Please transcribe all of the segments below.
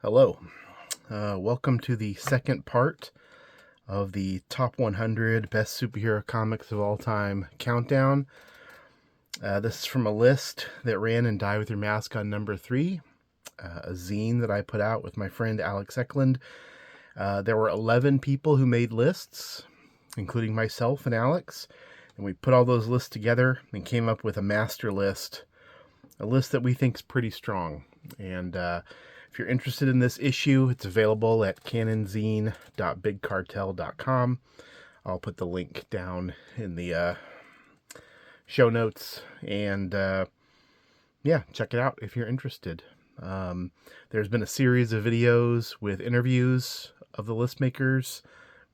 Hello. Welcome to the second part of the Top 100 Best Superhero Comics of All Time countdown. This is from a list that ran in Die With Your Mask on number 3, a zine that I put out with my friend Alex Eklund. There were 11 people who made lists, including myself and Alex, and we put all those lists together and came up with a master list, a list that we think is pretty strong. And if you're interested in this issue, it's available at canonzine.bigcartel.com. I'll put the link down in the show notes, and yeah, check it out if you're interested. There's been a series of videos with interviews of the list makers,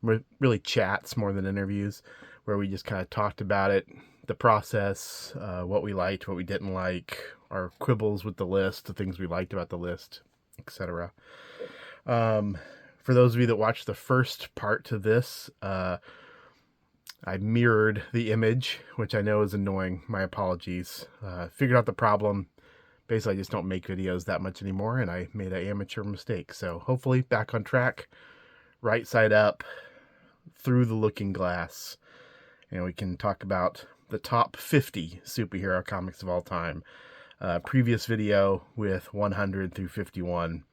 really chats more than interviews, where we just kind of talked about it, the process, what we liked, what we didn't like, our quibbles with the list, the things we liked about the list, etc. For those of you that watched the first part to this, I mirrored the image, which I know is annoying. My apologies. Figured out the problem. Basically, I just don't make videos that much anymore, and I made an amateur mistake. So hopefully back on track, right side up, through the looking glass, and we can talk about the top 50 superhero comics of all time. Previous video with 100 through 51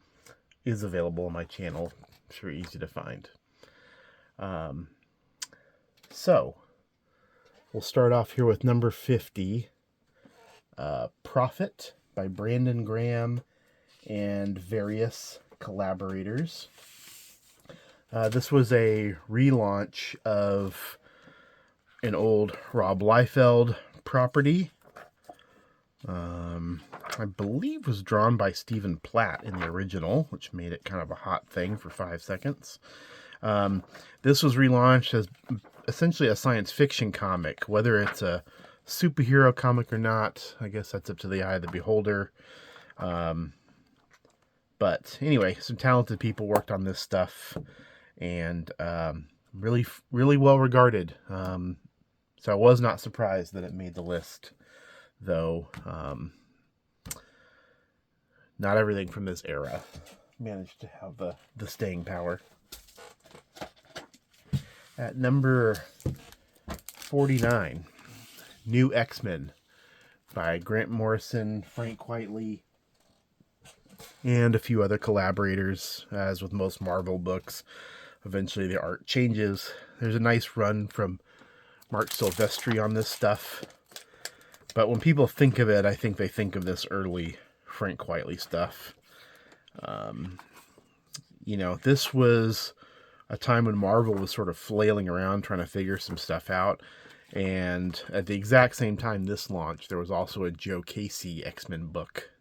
is available on my channel. Sure, easy to find. So we'll start off here with number 50, Prophet by Brandon Graham and various collaborators. This was a relaunch of an old Rob Liefeld property. I believe was drawn by Stephen Platt in the original, which made it kind of a hot thing for 5 seconds. This was relaunched as essentially a science fiction comic. Whether it's a superhero comic or not, I guess that's up to the eye of the beholder. But anyway, some talented people worked on this stuff, and really well regarded. So I was not surprised that it made the list, though. Not everything from this era managed to have the staying power. At number 49, New X-Men by Grant Morrison, Frank Quitely, and a few other collaborators. As with most Marvel books, eventually the art changes. There's a nice run from Marc Silvestri on this stuff. But when people think of it, I think they think of this early Frank Quitely stuff. This was a time when Marvel was sort of flailing around trying to figure some stuff out. And at the exact same time this launched, there was also a Joe Casey X-Men book,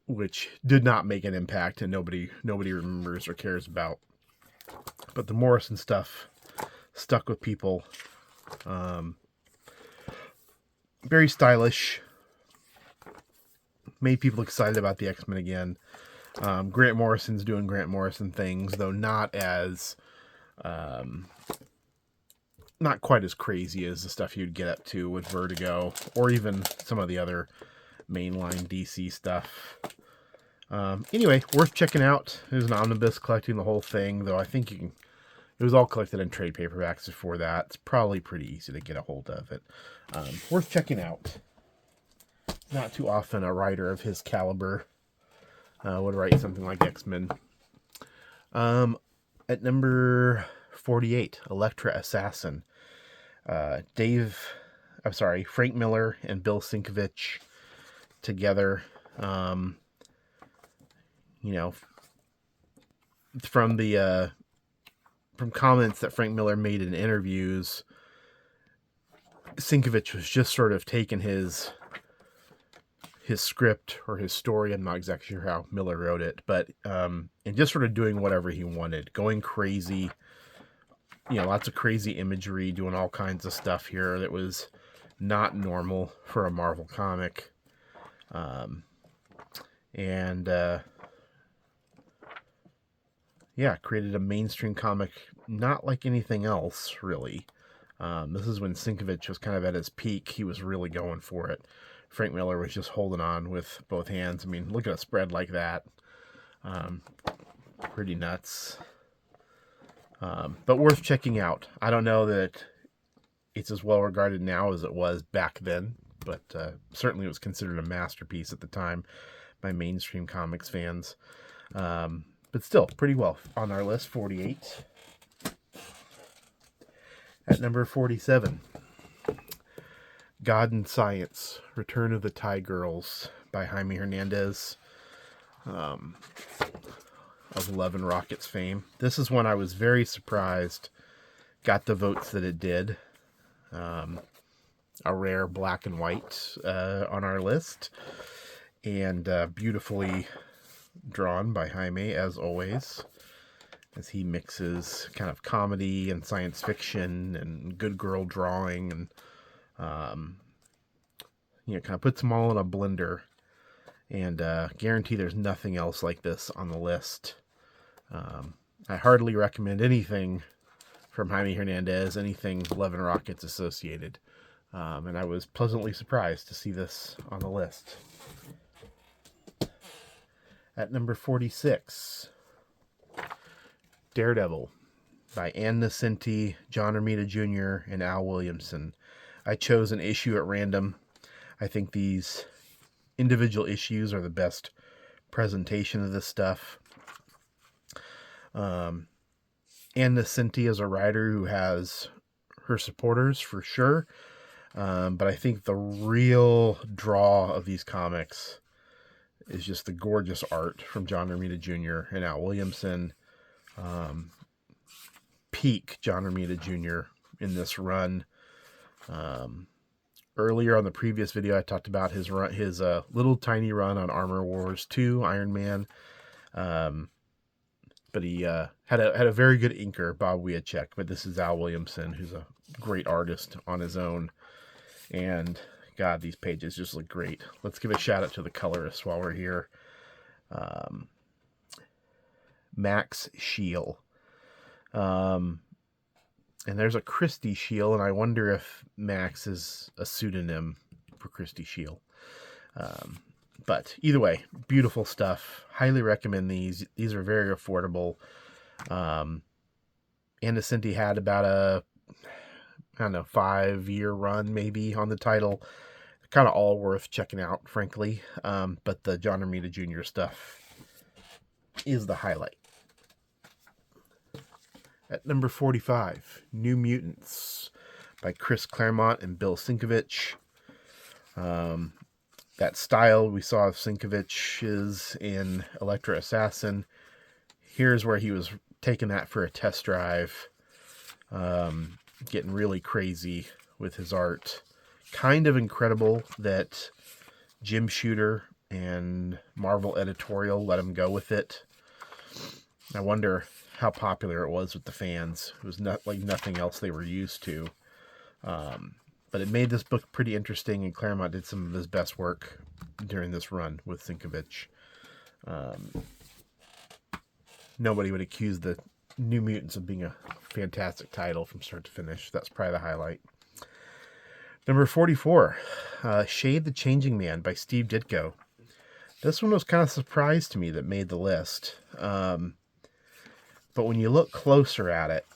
which did not make an impact and nobody remembers or cares about. But the Morrison stuff stuck with people. Very stylish. Made people excited about the X-Men again. Grant Morrison's doing Grant Morrison things, though not quite as crazy as the stuff you'd get up to with Vertigo, or even some of the other mainline DC stuff. Anyway, worth checking out. It was an omnibus collecting the whole thing, though I think it was all collected in trade paperbacks before that. It's probably pretty easy to get a hold of it. Worth checking out. Not too often a writer of his caliber would write something like X-Men. At number 48, Elektra Assassin. Frank Miller and Bill Sienkiewicz together. From comments that Frank Miller made in interviews, Sienkiewicz was just sort of taking his script or his story. I'm not exactly sure how Miller wrote it, but and just sort of doing whatever he wanted, going crazy. Lots of crazy imagery, doing all kinds of stuff here that was not normal for a Marvel comic. Created a mainstream comic not like anything else, really. This is when Sienkiewicz was kind of at his peak. He was really going for it. Frank Miller was just holding on with both hands. I mean, look at a spread like that. Pretty nuts. But worth checking out. I don't know that it's as well regarded now as it was back then, but certainly it was considered a masterpiece at the time by mainstream comics fans. But still, pretty well on our list, 48. At number 47, God and Science, Return of the Tie Girls by Jaime Hernandez, of Love and Rockets fame. This is one I was very surprised got the votes that it did. A rare black and white on our list, and beautifully drawn by Jaime, as always, as he mixes kind of comedy and science fiction and good girl drawing, and kind of puts them all in a blender. And guarantee there's nothing else like this on the list. I hardly recommend anything from Jaime Hernandez, anything Love and Rockets associated. And I was pleasantly surprised to see this on the list. At number 46, Daredevil by Ann Nocenti, John Romita Jr., and Al Williamson. I chose an issue at random. I think these individual issues are the best presentation of this stuff. Ann Nocenti is a writer who has her supporters for sure. But I think the real draw of these comics is just the gorgeous art from John Romita Jr. and Al Williamson. Peak John Romita Jr. in this run. Earlier on the previous video, I talked about his run, his little tiny run on Armor Wars 2, Iron Man. But he had a very good inker, Bob Wiacek. But this is Al Williamson, who's a great artist on his own. And God, these pages just look great. Let's give a shout out to the colorist while we're here. Max Scheel. And there's a Christy Scheel, and I wonder if Max is a pseudonym for Christy Scheel. But either way, beautiful stuff. Highly recommend these. These are very affordable. Ann Nocenti had about a 5-year run maybe on the title. Kind of all worth checking out, frankly. But the John Romita Jr. stuff is the highlight. At number 45, New Mutants by Chris Claremont and Bill Sienkiewicz. That style we saw of Sienkiewicz's in Elektra Assassin. Here's where he was taking that for a test drive. Getting really crazy with his art. Kind of incredible that Jim Shooter and Marvel Editorial let him go with it. I wonder how popular it was with the fans. It was not like nothing else they were used to. But it made this book pretty interesting, and Claremont did some of his best work during this run with Sienkiewicz. Nobody would accuse the New Mutants of being a fantastic title from start to finish. That's probably the highlight. Number 44, Shade the Changing Man by Steve Ditko. This one was kind of a surprise to me that made the list. But when you look closer at it,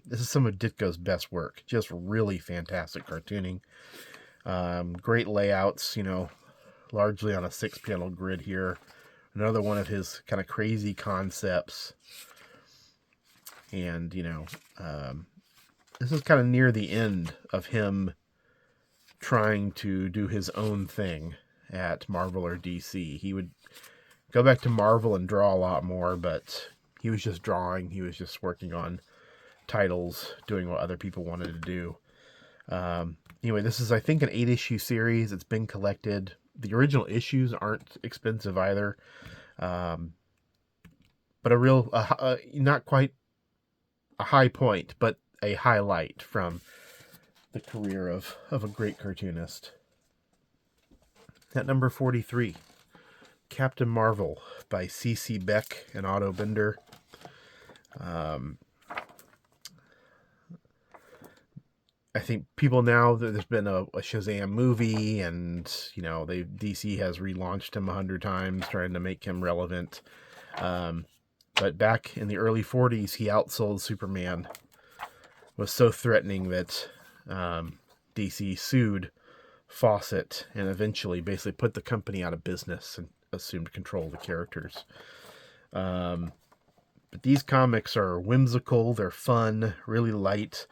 this is some of Ditko's best work. Just really fantastic cartooning. Great layouts, largely on a 6-panel grid here. Another one of his kind of crazy concepts. And, this is kind of near the end of him trying to do his own thing at Marvel or DC. He would go back to Marvel and draw a lot more, but he was just drawing. He was just working on titles, doing what other people wanted to do. Anyway, this is, I think, an 8-issue series. It's been collected. The original issues aren't expensive either. But a real, not quite a high point, but a highlight from the career of a great cartoonist. At number 43, Captain Marvel by C.C. Beck and Otto Binder. I think people now, there's been a Shazam movie, and DC has relaunched him 100 times trying to make him relevant. But back in the early 40s, he outsold Superman. Was so threatening that DC sued Fawcett and eventually basically put the company out of business and assumed control of the characters. But these comics are whimsical, they're fun, really light,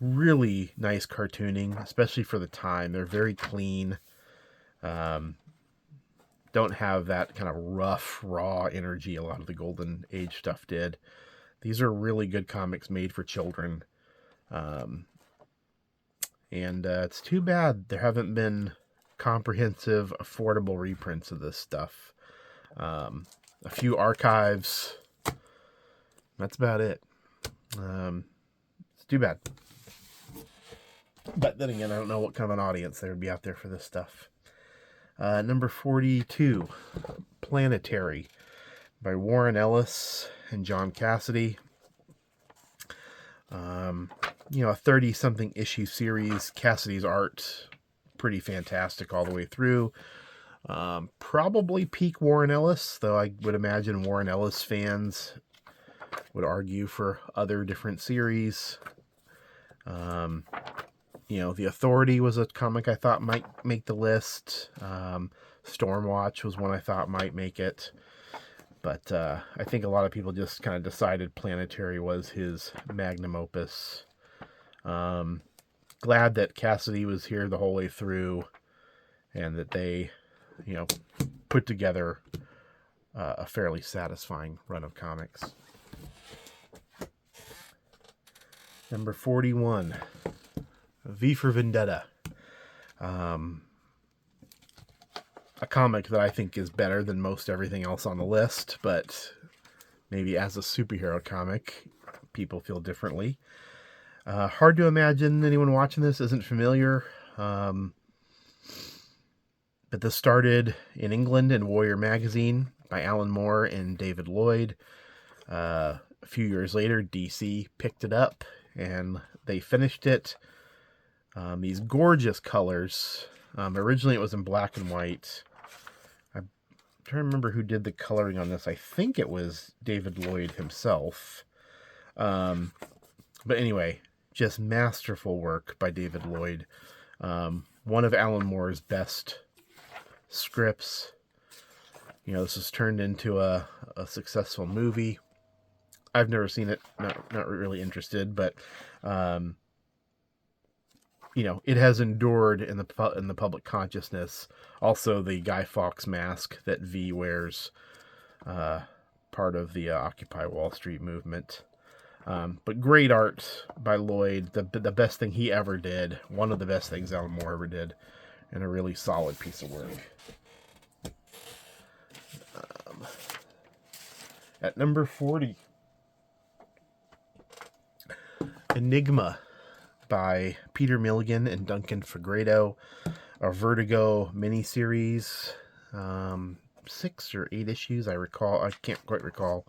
really nice cartooning, especially for the time. They're very clean. Don't have that kind of rough, raw energy a lot of the Golden Age stuff did. These are really good comics made for children. And it's too bad there haven't been comprehensive, affordable reprints of this stuff. A few archives. That's about it. It's too bad. But then again, I don't know what kind of an audience there would be out there for this stuff. Number 42, Planetary, by Warren Ellis and John Cassaday. A 30-something issue series. Cassaday's art, pretty fantastic all the way through. Probably peak Warren Ellis, though I would imagine Warren Ellis fans would argue for other different series. The Authority was a comic I thought might make the list. Stormwatch was one I thought might make it. But I think a lot of people just kind of decided Planetary was his magnum opus. Glad that Cassaday was here the whole way through and that they, put together a fairly satisfying run of comics. Number 41, V for Vendetta. A comic that I think is better than most everything else on the list, but maybe as a superhero comic, people feel differently. Hard to imagine anyone watching this isn't familiar. But this started in England in Warrior Magazine by Alan Moore and David Lloyd. A few years later, DC picked it up and they finished it. These gorgeous colors. Originally it was in black and white. I'm trying to remember who did the coloring on this. I think it was David Lloyd himself. But anyway, just masterful work by David Lloyd. One of Alan Moore's best scripts. This was turned into a successful movie. I've never seen it, not really interested, but it has endured in the public consciousness. Also, the Guy Fawkes mask that V wears, part of the Occupy Wall Street movement. But great art by Lloyd, the best thing he ever did, one of the best things Alan Moore ever did, and a really solid piece of work. At number 40, Enigma by Peter Milligan and Duncan Fegredo, a Vertigo miniseries, 6 or 8 issues, I can't quite recall.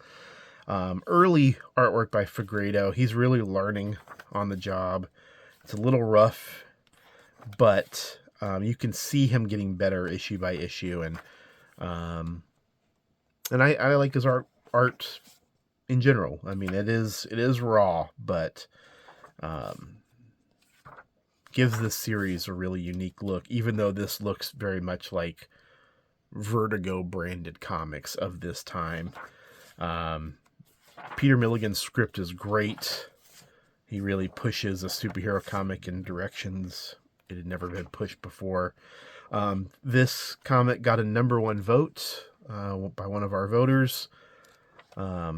Early artwork by Fegredo. He's really learning on the job. It's a little rough, but you can see him getting better issue by issue, and I like his art in general. I mean, it is raw, but gives this series a really unique look, even though this looks very much like Vertigo branded comics of this time. Peter Milligan's script is great. He really pushes a superhero comic in directions it had never been pushed before. This comic got a number 1 vote by one of our voters. I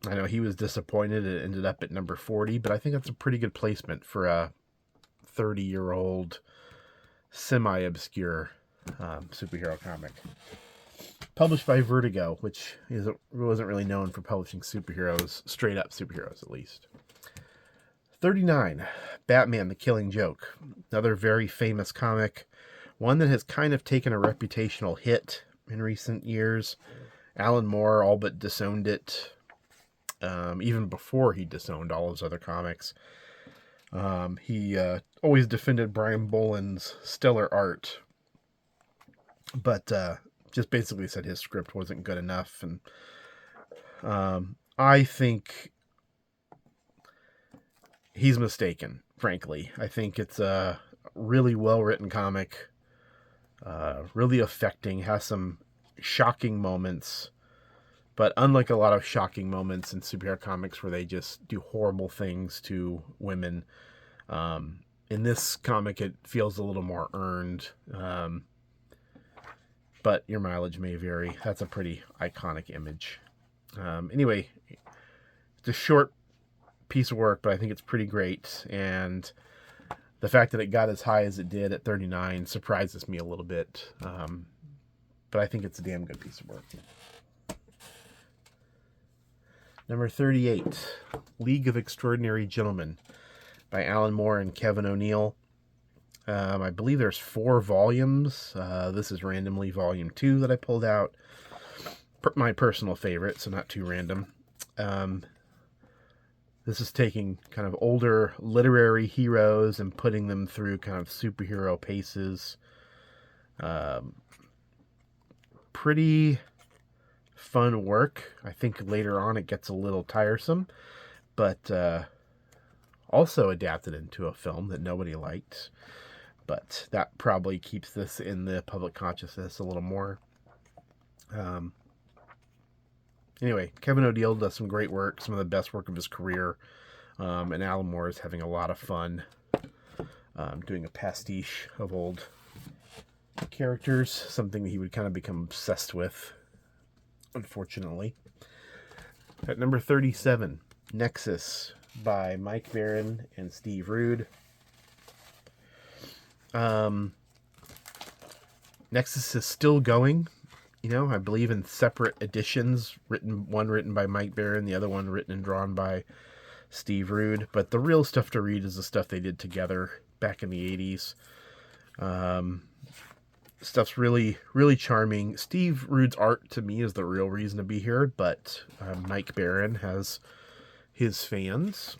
know he was disappointed it ended up at number 40, but I think that's a pretty good placement for a 30-year-old semi-obscure superhero comic. Published by Vertigo, which wasn't really known for publishing superheroes, straight up superheroes at least. 39, Batman the Killing Joke. Another very famous comic. One that has kind of taken a reputational hit in recent years. Alan Moore all but disowned it, even before he disowned all his other comics. He always defended Brian Boland's stellar art, but just basically said his script wasn't good enough. And I think he's mistaken, frankly. I think it's a really well-written comic, really affecting, has some shocking moments, but unlike a lot of shocking moments in superhero comics where they just do horrible things to women, in this comic it feels a little more earned. But your mileage may vary. That's a pretty iconic image. Anyway, it's a short piece of work, but I think it's pretty great. And the fact that it got as high as it did at 39 surprises me a little bit. But I think it's a damn good piece of work. Number 38, League of Extraordinary Gentlemen by Alan Moore and Kevin O'Neill. I believe there's 4 volumes. This is randomly volume 2 that I pulled out. My personal favorite, so not too random. This is taking kind of older literary heroes and putting them through kind of superhero paces. Pretty fun work. I think later on it gets a little tiresome, but also adapted into a film that nobody liked. But that probably keeps this in the public consciousness a little more. Anyway, Kevin O'Neill does some great work, some of the best work of his career. And Alan Moore is having a lot of fun doing a pastiche of old characters, something that he would kind of become obsessed with, unfortunately. At number 37, Nexus by Mike Baron and Steve Rude. Nexus is still going, I believe in separate editions, one written by Mike Baron, the other one written and drawn by Steve Rude, but the real stuff to read is the stuff they did together back in the 80s. Stuff's really, really charming. Steve Rude's art, to me, is the real reason to be here, but Mike Baron has his fans.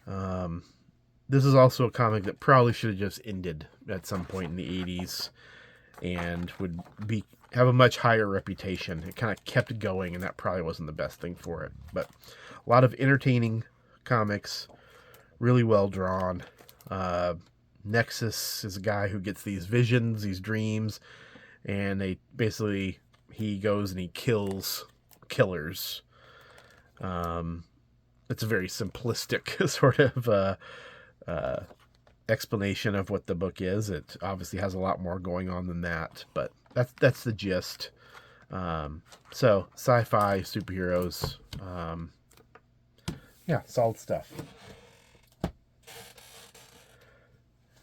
This is also a comic that probably should have just ended at some point in the 80s and would have a much higher reputation. It kind of kept going, and that probably wasn't the best thing for it. But a lot of entertaining comics, really well drawn. Nexus is a guy who gets these visions, these dreams, and he goes and he kills killers. It's a very simplistic sort of explanation of what the book is. It obviously has a lot more going on than that, but that's the gist. So sci-fi superheroes, solid stuff.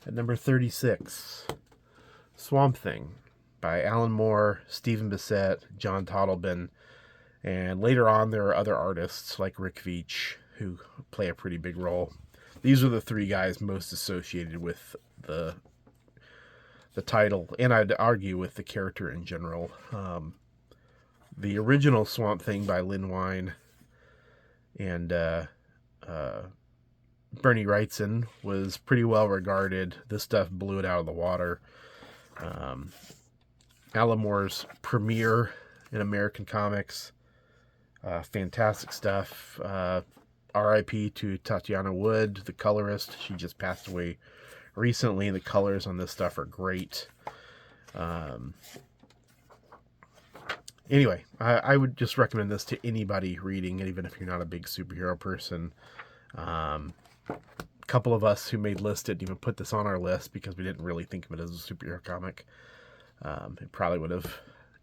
At number 36, Swamp Thing by Alan Moore, Stephen Bissette, John Totleben, and later on there are other artists like Rick Veitch who play a pretty big role. These are the 3 guys most associated with the title, and I'd argue with the character in general. The original Swamp Thing by Lin Wein and Bernie Wrightson was pretty well regarded. This stuff blew it out of the water. Alan Moore's premiere in American comics. Fantastic stuff. R.I.P. to Tatiana Wood, the colorist. She just passed away recently. The colors on this stuff are great. Anyway, I would just recommend this to anybody reading, even if you're not a big superhero person. A couple of us who made lists didn't even put this on our list because we didn't really think of it as a superhero comic. It probably would have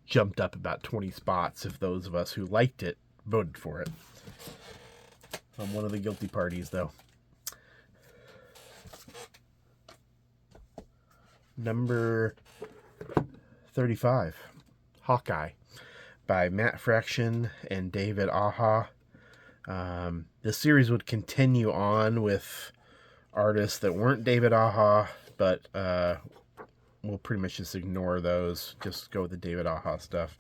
jumped up about 20 spots if those of us who liked it voted for it. I'm one of the guilty parties, though. Number 35, Hawkeye by Matt Fraction and David Aja. This series would continue on with artists that weren't David Aja, but we'll pretty much just ignore those. Just go with the David Aja stuff.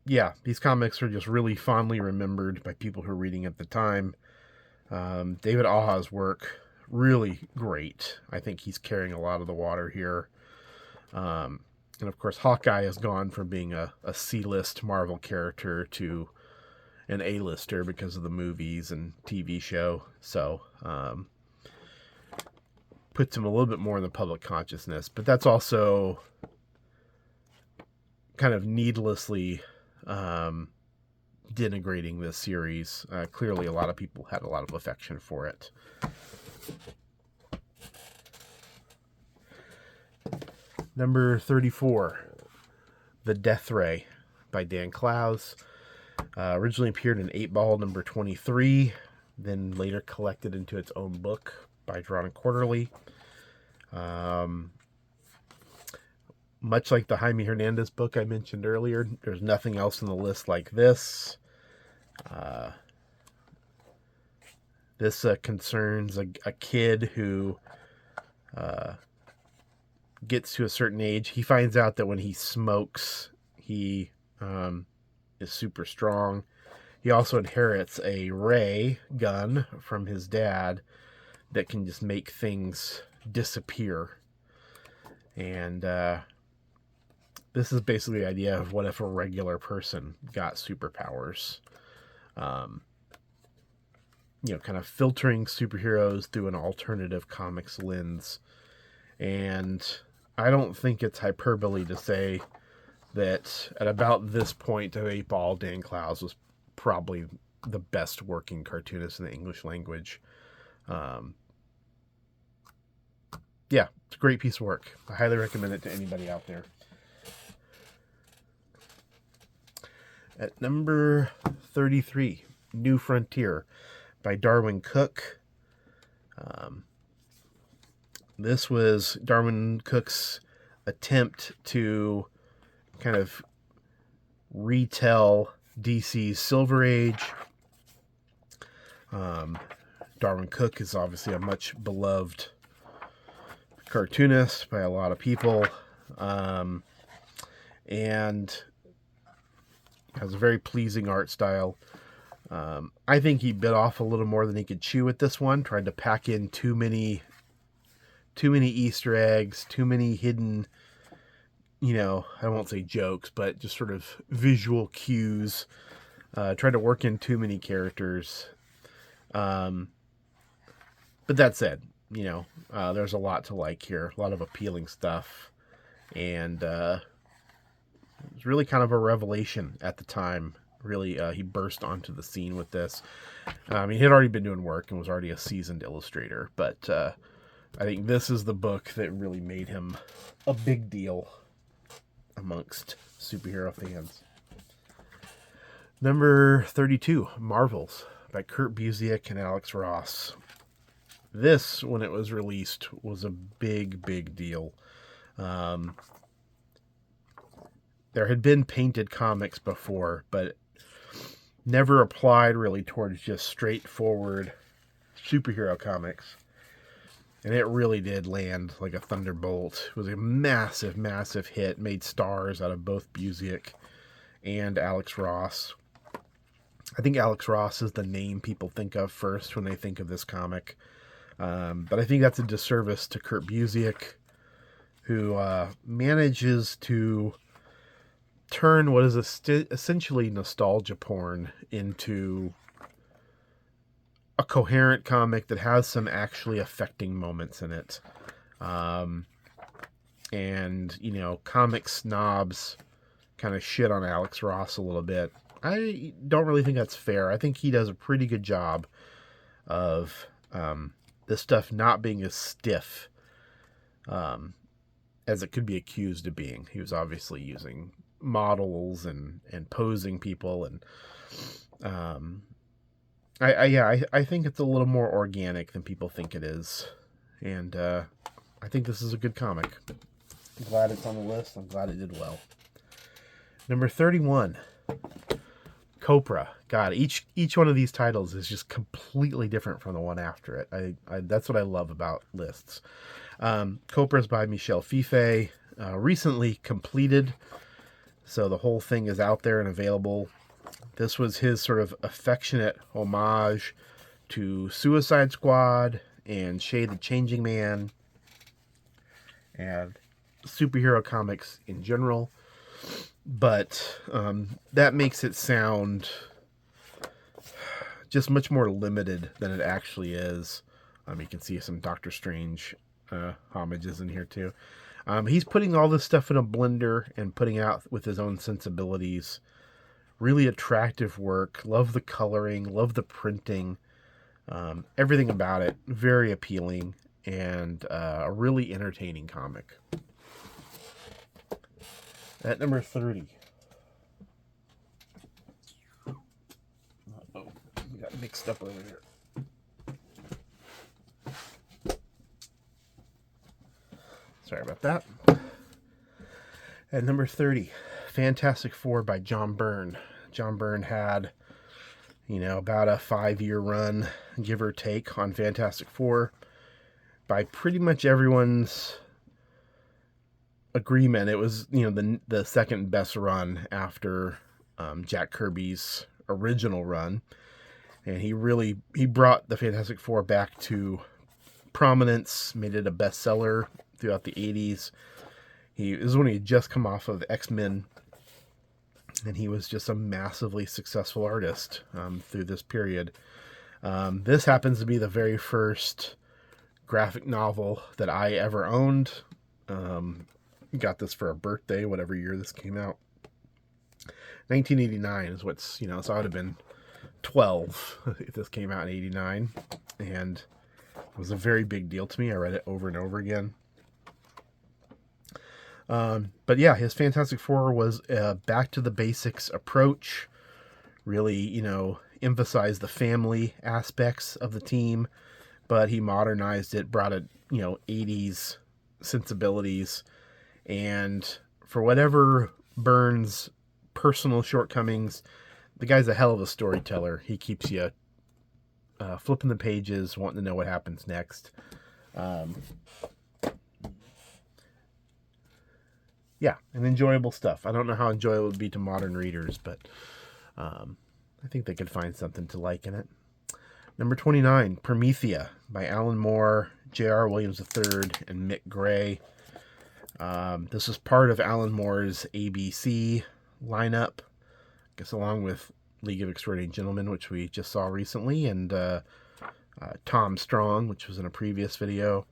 yeah, these comics are just really fondly remembered by people who are reading at the time. David Aja's work, really great. I think he's carrying a lot of the water here. And of course, Hawkeye has gone from being a C-list Marvel character to an A-lister because of the movies and TV show. So, puts him a little bit more in the public consciousness. But that's also kind of needlessly denigrating this series. Clearly, a lot of people had a lot of affection for it. Number 34, The Death Ray by Dan Clowes. Originally appeared in 8-Ball number 23, then later collected into its own book by Drawn and Quarterly. Much like the Jaime Hernandez book I mentioned earlier, there's nothing else on the list like this. This concerns a kid who gets to a certain age. He finds out that when he smokes, he is super strong. He also inherits a ray gun from his dad that can just make things disappear. And this is basically the idea of what if a regular person got superpowers. Kind of filtering superheroes through an alternative comics lens. And I don't think it's hyperbole to say that at about this point of 8-Ball, Dan Clowes was probably the best working cartoonist in the English language. Yeah, it's a great piece of work. I highly recommend it to anybody out there. At number 33, New Frontier by Darwyn Cooke. This was Darwyn Cooke's attempt to kind of retell DC's Silver Age. Darwyn Cooke is obviously a much beloved cartoonist by a lot of people, and has a very pleasing art style. I think he bit off a little more than he could chew with this one, tried to pack in too many Easter eggs, too many hidden, I won't say jokes, but just sort of visual cues. Tried to work in too many characters. But that said, there's a lot to like here, a lot of appealing stuff. And it was really kind of a revelation at the time. Really, he burst onto the scene with this. He had already been doing work and was already a seasoned illustrator, but I think this is the book that really made him a big deal amongst superhero fans. Number 32, Marvels by Kurt Busiek and Alex Ross. This, when it was released, was a big, big deal. There had been painted comics before, but never applied really towards just straightforward superhero comics. And it really did land like a thunderbolt. It was a massive, massive hit. Made stars out of both Busiek and Alex Ross. I think Alex Ross is the name people think of first when they think of this comic. But I think that's a disservice to Kurt Busiek, who manages to turn what is essentially nostalgia porn into a coherent comic that has some actually affecting moments in it. And, comic snobs kind of shit on Alex Ross a little bit. I don't really think that's fair. I think he does a pretty good job of this stuff not being as stiff as it could be accused of being. He was obviously using models and posing people, and I think it's a little more organic than people think it is, and I think this is a good comic. I'm glad it's on the list. I'm glad it did well. Number 31, Copra. God, each one of these titles is just completely different from the one after it. That's what I love about lists. Copra is by Michel Fiffe, recently completed. So the whole thing is out there and available. This was his sort of affectionate homage to Suicide Squad and Shade the Changing Man and superhero comics in general. But that makes it sound just much more limited than it actually is. You can see some Doctor Strange homages in here too. He's putting all this stuff in a blender and putting it out with his own sensibilities. Really attractive work. Love the coloring. Love the printing. Everything about it. Very appealing. And a really entertaining comic. At number 30. Uh-oh. We got mixed up over here. Sorry about that. At number 30, Fantastic Four by John Byrne. John Byrne had, about a 5-year run, give or take, on Fantastic Four. By pretty much everyone's agreement, it was, the second best run after Jack Kirby's original run. And he brought the Fantastic Four back to prominence, made it a bestseller throughout the 80s. This is when he had just come off of X-Men, and he was just a massively successful artist through this period. This happens to be the very first graphic novel that I ever owned. Got this for a birthday, whatever year this came out. 1989 is what's, so I would have been 12 if this came out in 89. And it was a very big deal to me. I read it over and over again. But yeah, his Fantastic Four was a back to the basics approach. Really, emphasized the family aspects of the team, but he modernized it, brought it, 80s sensibilities. And for whatever Byrne's personal shortcomings, the guy's a hell of a storyteller. He keeps you flipping the pages, wanting to know what happens next. Yeah, and enjoyable stuff. I don't know how enjoyable it would be to modern readers, but I think they could find something to like in it. Number 29, Promethea by Alan Moore, J.R. Williams III, and Mick Gray. This is part of Alan Moore's ABC lineup, I guess, along with League of Extraordinary Gentlemen, which we just saw recently, and Tom Strong, which was in a previous video.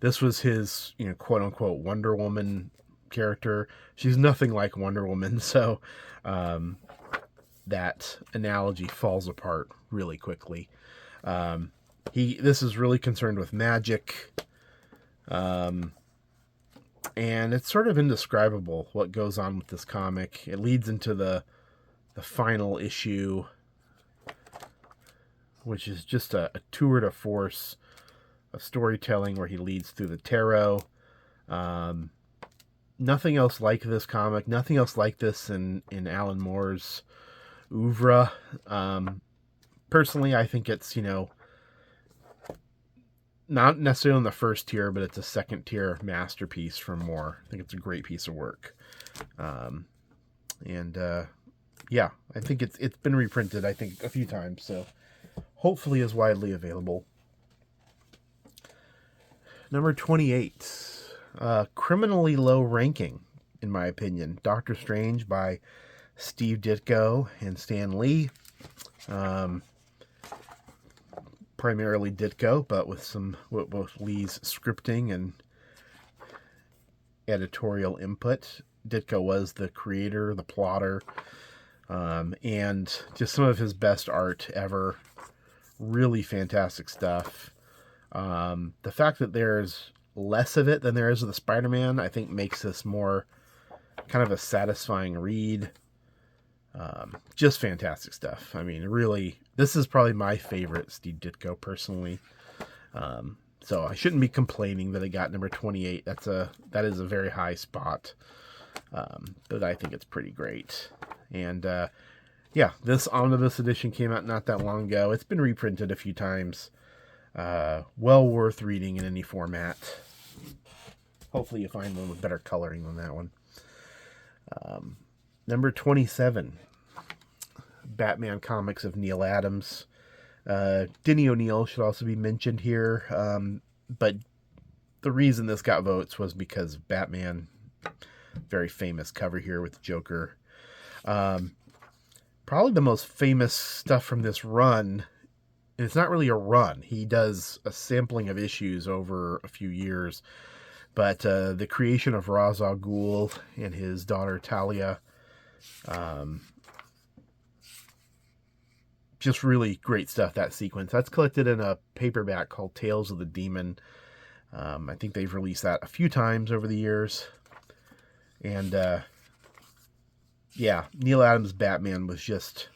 This was his, quote-unquote Wonder Woman character. She's nothing like Wonder Woman, so that analogy falls apart really quickly. This is really concerned with magic, and it's sort of indescribable what goes on with this comic. It leads into the final issue, which is just a tour de force of storytelling where he leads through the tarot. Nothing else like this comic. Nothing else like this in Alan Moore's oeuvre. Personally, I think it's, not necessarily in the first tier, but it's a second tier masterpiece from Moore. I think it's a great piece of work. Yeah, I think it's been reprinted, I think, a few times, so hopefully is widely available. Number 28. Criminally low ranking, in my opinion. Doctor Strange by Steve Ditko and Stan Lee. Primarily Ditko, but with Lee's scripting and editorial input. Ditko was the creator, the plotter, and just some of his best art ever. Really fantastic stuff. The fact that there's less of it than there is with the Spider-Man, I think makes this more kind of a satisfying read. Just fantastic stuff. I mean, really, this is probably my favorite Steve Ditko personally. So I shouldn't be complaining that I got number 28. That is a very high spot. But I think it's pretty great. And yeah, this omnibus edition came out not that long ago. It's been reprinted a few times. Well worth reading in any format. Hopefully you find one with better coloring than that one. Number 27, Batman comics of Neal Adams. Denny O'Neil should also be mentioned here, but the reason this got votes was because Batman, very famous cover here with the Joker. Probably the most famous stuff from this run, and it's not really a run. He does a sampling of issues over a few years, but the creation of Ra's al Ghul and his daughter Talia, just really great stuff, that sequence. That's collected in a paperback called Tales of the Demon. I think they've released that a few times over the years. And yeah, Neal Adams' Batman was just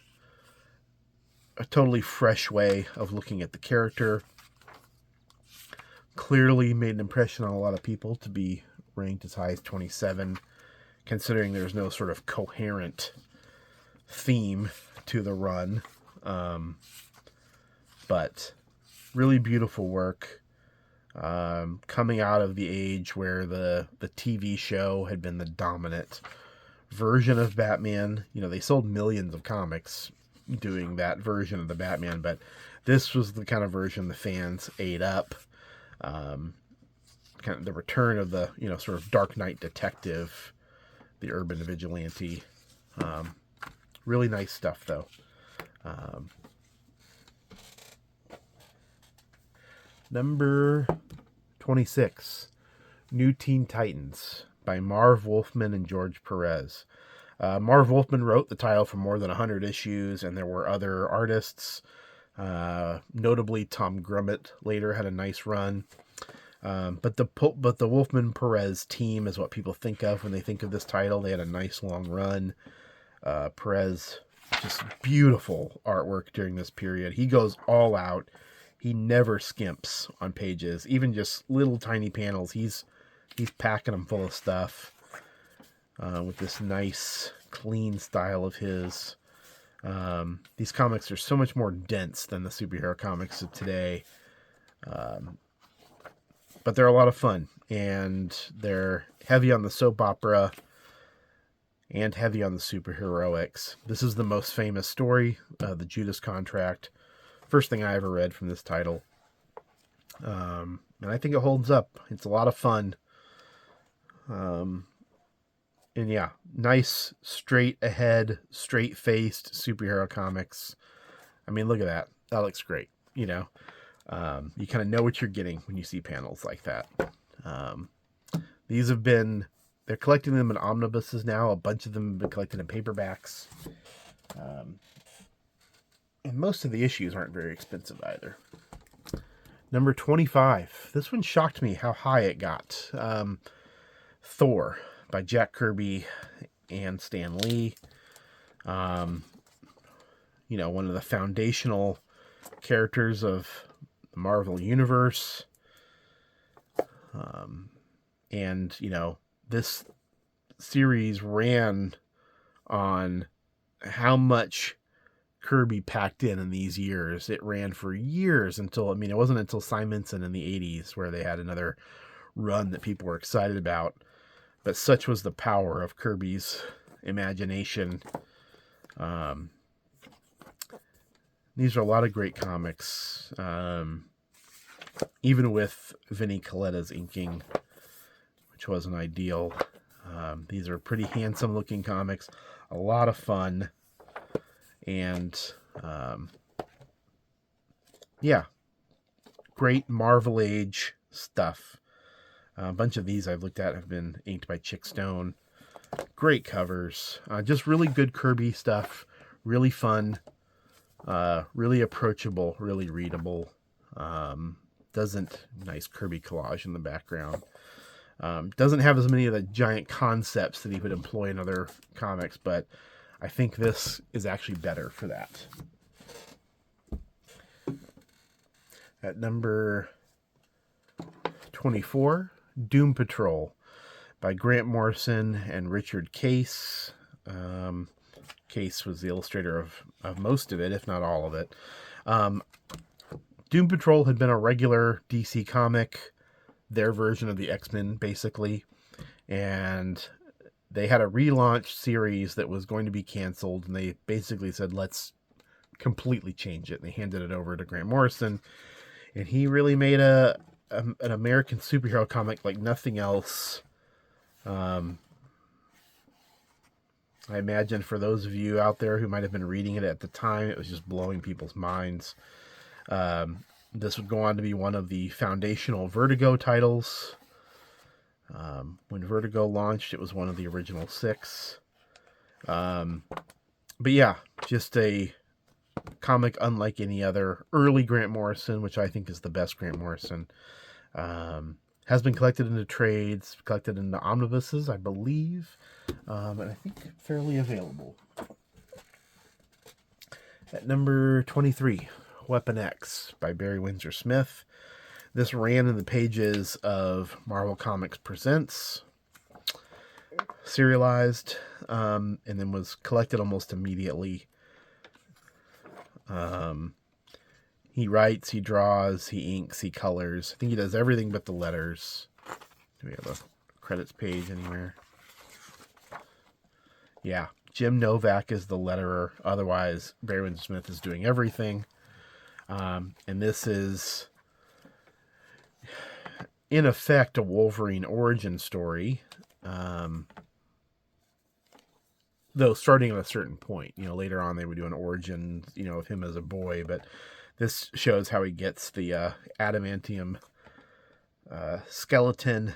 a totally fresh way of looking at the character. Clearly made an impression on a lot of people to be ranked as high as 27, considering there's no sort of coherent theme to the run. But really beautiful work. Coming out of the age where the TV show had been the dominant version of Batman. You know, they sold millions of comics doing that version of the Batman, but this was the kind of version the fans ate up. Kind of the return of the, you know, sort of Dark Knight detective, the urban vigilante. Really nice stuff, though. Number 26, New Teen Titans by Marv Wolfman and George Perez. Marv Wolfman wrote the title for more than 100 issues, and there were other artists. Notably, Tom Grummett later had a nice run. But the Wolfman Perez team is what people think of when they think of this title. They had a nice long run. Perez, just beautiful artwork during this period. He goes all out. He never skimps on pages, even just little tiny panels. He's packing them full of stuff with this nice, clean style of his. These comics are so much more dense than the superhero comics of today. But they're a lot of fun, and they're heavy on the soap opera and heavy on the superheroics. This is the most famous story, the Judas Contract. First thing I ever read from this title. And I think it holds up. It's a lot of fun. And yeah, nice, straight ahead, straight faced superhero comics. I mean, look at that. That looks great. You know, you kind of know what you're getting when you see panels like that. These have been, they're collecting them in omnibuses now. A bunch of them have been collected in paperbacks. And most of the issues aren't very expensive either. Number 25. This one shocked me how high it got. Thor by Jack Kirby and Stan Lee. You know, one of the foundational characters of the Marvel Universe. And, you know, this series ran on how much Kirby packed in these years. It ran for years until, I mean, it wasn't until Simonson in the 80s where they had another run that people were excited about. But such was the power of Kirby's imagination. These are a lot of great comics. Even with Vinnie Coletta's inking, which wasn't ideal. These are pretty handsome looking comics. A lot of fun. And yeah, great Marvel Age stuff. A bunch of these I've looked at have been inked by Chick Stone. Great covers. Just really good Kirby stuff. Really fun. Really approachable. Really readable. Nice Kirby collage in the background. Doesn't have as many of the giant concepts that he would employ in other comics, but I think this is actually better for that. At number 24, Doom Patrol by Grant Morrison and Richard Case. Case was the illustrator of most of it, if not all of it. Doom Patrol had been a regular DC comic, their version of the X-Men, basically. And they had a relaunch series that was going to be canceled, and they basically said, let's completely change it. And they handed it over to Grant Morrison, and he really made an American superhero comic like nothing else. I imagine for those of you out there who might have been reading it at the time, it was just blowing people's minds. This would go on to be one of the foundational Vertigo titles. When Vertigo launched, it was one of the original 6. But yeah, just a comic unlike any other. Early Grant Morrison, which I think is the best Grant Morrison. Has been collected into trades, collected into omnibuses, I believe, and I think fairly available. At number 23, Weapon X by Barry Windsor Smith. This ran in the pages of Marvel Comics Presents, serialized, and then was collected almost immediately. He writes, he draws, he inks, he colors. I think he does everything but the letters. Do we have a credits page anywhere? Yeah, Jim Novak is the letterer. Otherwise, Barry Windsor Smith is doing everything. And this is, in effect, a Wolverine origin story. Though starting at a certain point. Later on they would do an origin, of him as a boy, but this shows how he gets the adamantium skeleton.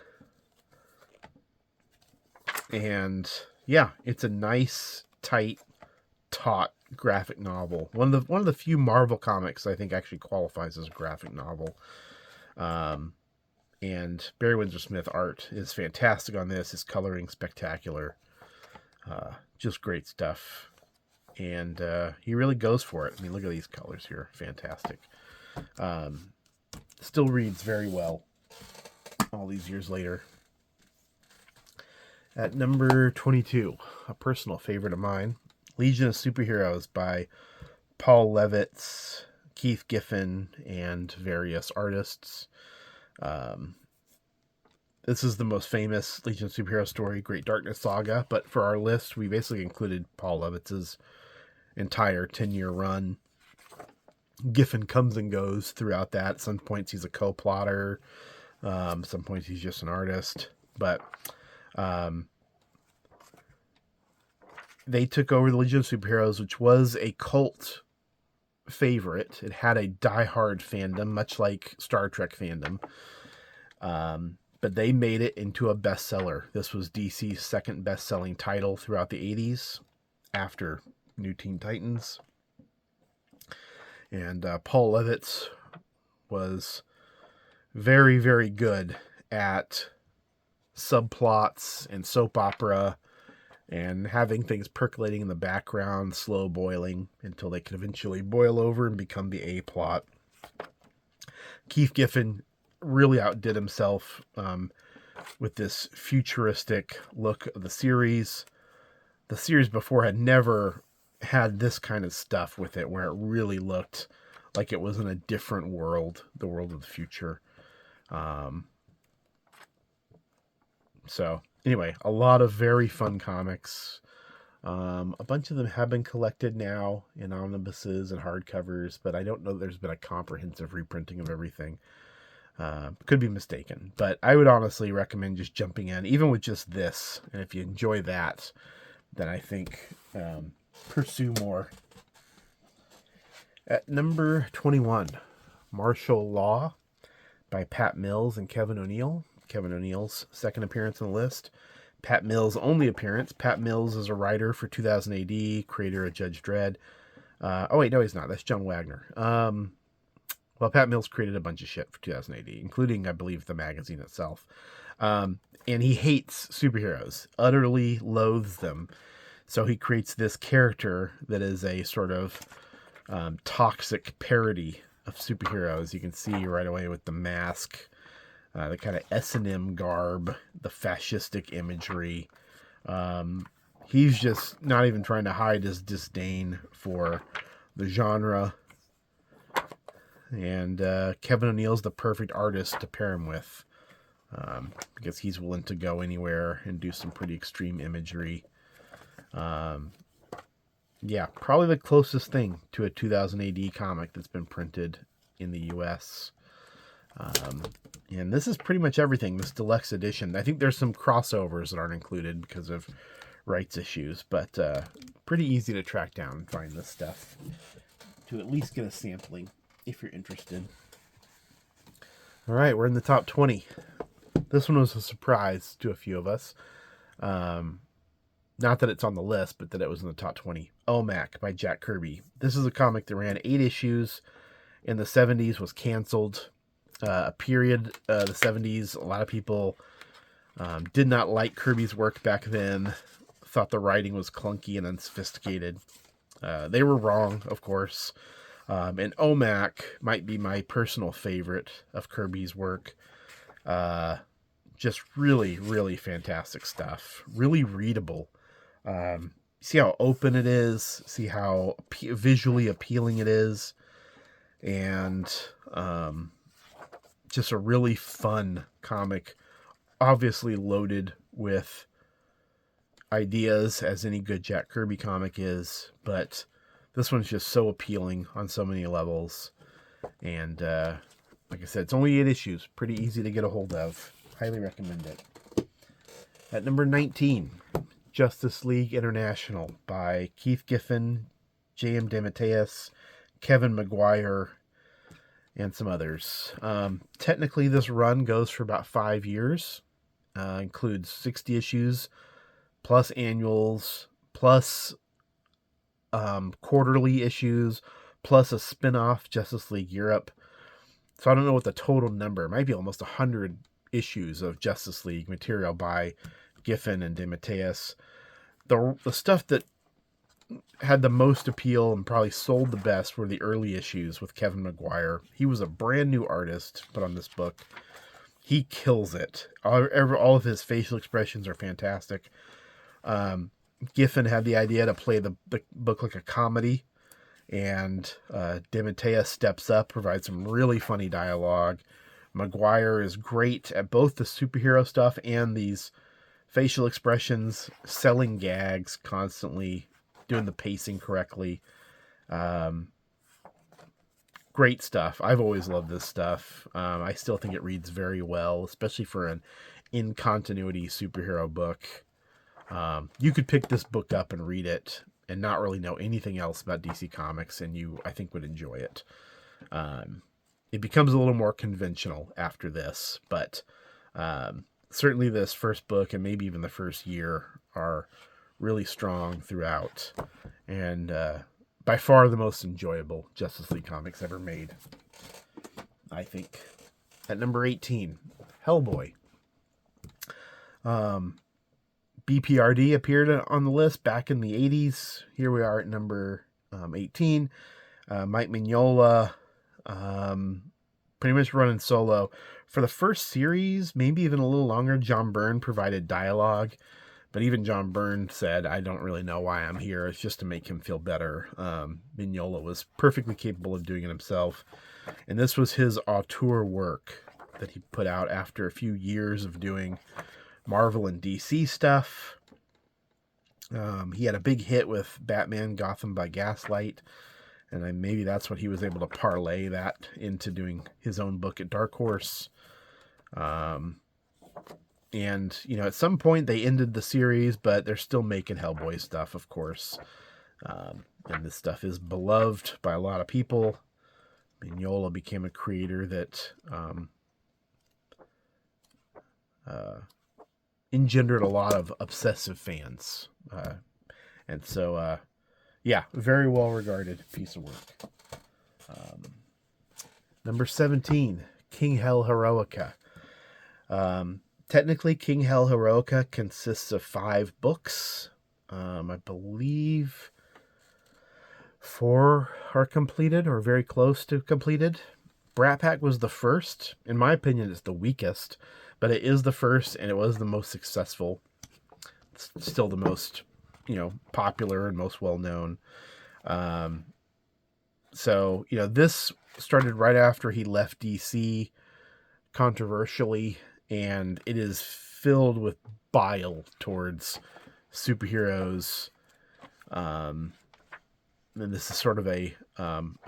And yeah, it's a nice, tight, taut graphic novel. One of the few Marvel comics I think actually qualifies as a graphic novel. And Barry Windsor Smith art is fantastic on this. His coloring spectacular. Just great stuff. And he really goes for it. I mean, look at these colors here. Fantastic. Still reads very well all these years later. At number 22, a personal favorite of mine, Legion of Superheroes by Paul Levitz, Keith Giffen, and various artists. This is the most famous Legion of Superheroes story, Great Darkness Saga, but for our list, we basically included Paul Levitz's entire 10-year run. Giffen comes and goes throughout that. At some points, he's a co-plotter. Some points, he's just an artist. But they took over the Legion of Superheroes, which was a cult favorite. It had a diehard fandom, much like Star Trek fandom. But they made it into a bestseller. This was DC's second best-selling title throughout the 80s, after New Teen Titans. And Paul Levitz was very, very good at subplots and soap opera and having things percolating in the background, slow boiling until they could eventually boil over and become the A-plot. Keith Giffen really outdid himself with this futuristic look of the series. The series before had never had this kind of stuff with it, where it really looked like it was in a different world, the world of the future. So anyway, a lot of very fun comics. A bunch of them have been collected now in omnibuses and hardcovers, but I don't know that there's been a comprehensive reprinting of everything. Could be mistaken, but I would honestly recommend just jumping in, even with just this. And if you enjoy that, then I think pursue more. At number 21, Martial Law by Pat Mills and Kevin O'Neill. Kevin O'Neill's second appearance on the list. Pat Mills' only appearance. Pat Mills is a writer for 2000 AD, creator of Judge Dredd. Oh wait, no, he's not. That's John Wagner. Well, Pat Mills created a bunch of shit for 2000 AD, including, I believe, the magazine itself. And he hates superheroes, utterly loathes them. So he creates this character that is a sort of toxic parody of superheroes. You can see right away with the mask, the kind of S&M garb, the fascistic imagery. He's just not even trying to hide his disdain for the genre. And Kevin O'Neill's the perfect artist to pair him with. because he's willing to go anywhere and do some pretty extreme imagery. Yeah, probably the closest thing to a 2000 AD comic that's been printed in the US. And this is pretty much everything, this deluxe edition. I think there's some crossovers that aren't included because of rights issues, but pretty easy to track down and find this stuff to at least get a sampling if you're interested. All right, we're in the top 20. This one was a surprise to a few of us. Not that it's on the list, but that it was in the top 20. OMAC by Jack Kirby. This is a comic that ran 8 issues in the 70s, was canceled. A period, the 70s, a lot of people did not like Kirby's work back then, thought the writing was clunky and unsophisticated. They were wrong, of course. And OMAC might be my personal favorite of Kirby's work. Just really, really fantastic stuff. Really readable. See how open it is. See how visually appealing it is. And just a really fun comic. Obviously loaded with ideas, as any good Jack Kirby comic is. But this one's just so appealing on so many levels. And like I said, it's only 8 issues. Pretty easy to get a hold of. Highly recommend it. At number 19, Justice League International by Keith Giffen, J.M. DeMatteis, Kevin Maguire, and some others. Technically, this run goes for about 5 years. Includes 60 issues, plus annuals, plus quarterly issues, plus a spin-off, Justice League Europe. So I don't know what the total number. It might be almost 100 issues of Justice League material by Giffen and DeMatteis. The stuff that had the most appeal and probably sold the best were the early issues with Kevin Maguire. He was a brand new artist put on this book. He kills it. All of his facial expressions are fantastic. Giffen had the idea to play the book like a comedy, and DeMatteis steps up, provides some really funny dialogue. Maguire is great at both the superhero stuff and these facial expressions, selling gags constantly, doing the pacing correctly. Great stuff. I've always loved this stuff. I still think it reads very well, especially for an in-continuity superhero book. You could pick this book up and read it and not really know anything else about DC Comics, and you, I think, would enjoy it. It becomes a little more conventional after this, but certainly this first book and maybe even the first year are really strong throughout, and by far the most enjoyable Justice League comics ever made, I think. At number 18, Hellboy. BPRD appeared on the list back in the 80s. Here we are at number 18. Mike Mignola, pretty much running solo. For the first series, maybe even a little longer, John Byrne provided dialogue. But even John Byrne said, I don't really know why I'm here. It's just to make him feel better. Mignola was perfectly capable of doing it himself. And this was his auteur work that he put out after a few years of doing Marvel and DC stuff. He had a big hit with Batman Gotham by Gaslight. And maybe that's what he was able to parlay that into doing his own book at Dark Horse. And, you know, at some point they ended the series, but they're still making Hellboy stuff, of course. And this stuff is beloved by a lot of people. Mignola became a creator that engendered a lot of obsessive fans. And so, yeah, very well regarded piece of work. Number 17, King Hell Heroica. Technically, King Hell Heroica consists of 5 books. I believe 4 are completed or very close to completed. Brat Pack was the first. In my opinion, it's the weakest, but it is the first, and it was the most successful. It's still the most, you know, popular and most well-known. So, you know, this started right after he left DC, controversially, and it is filled with bile towards superheroes. And this is sort of a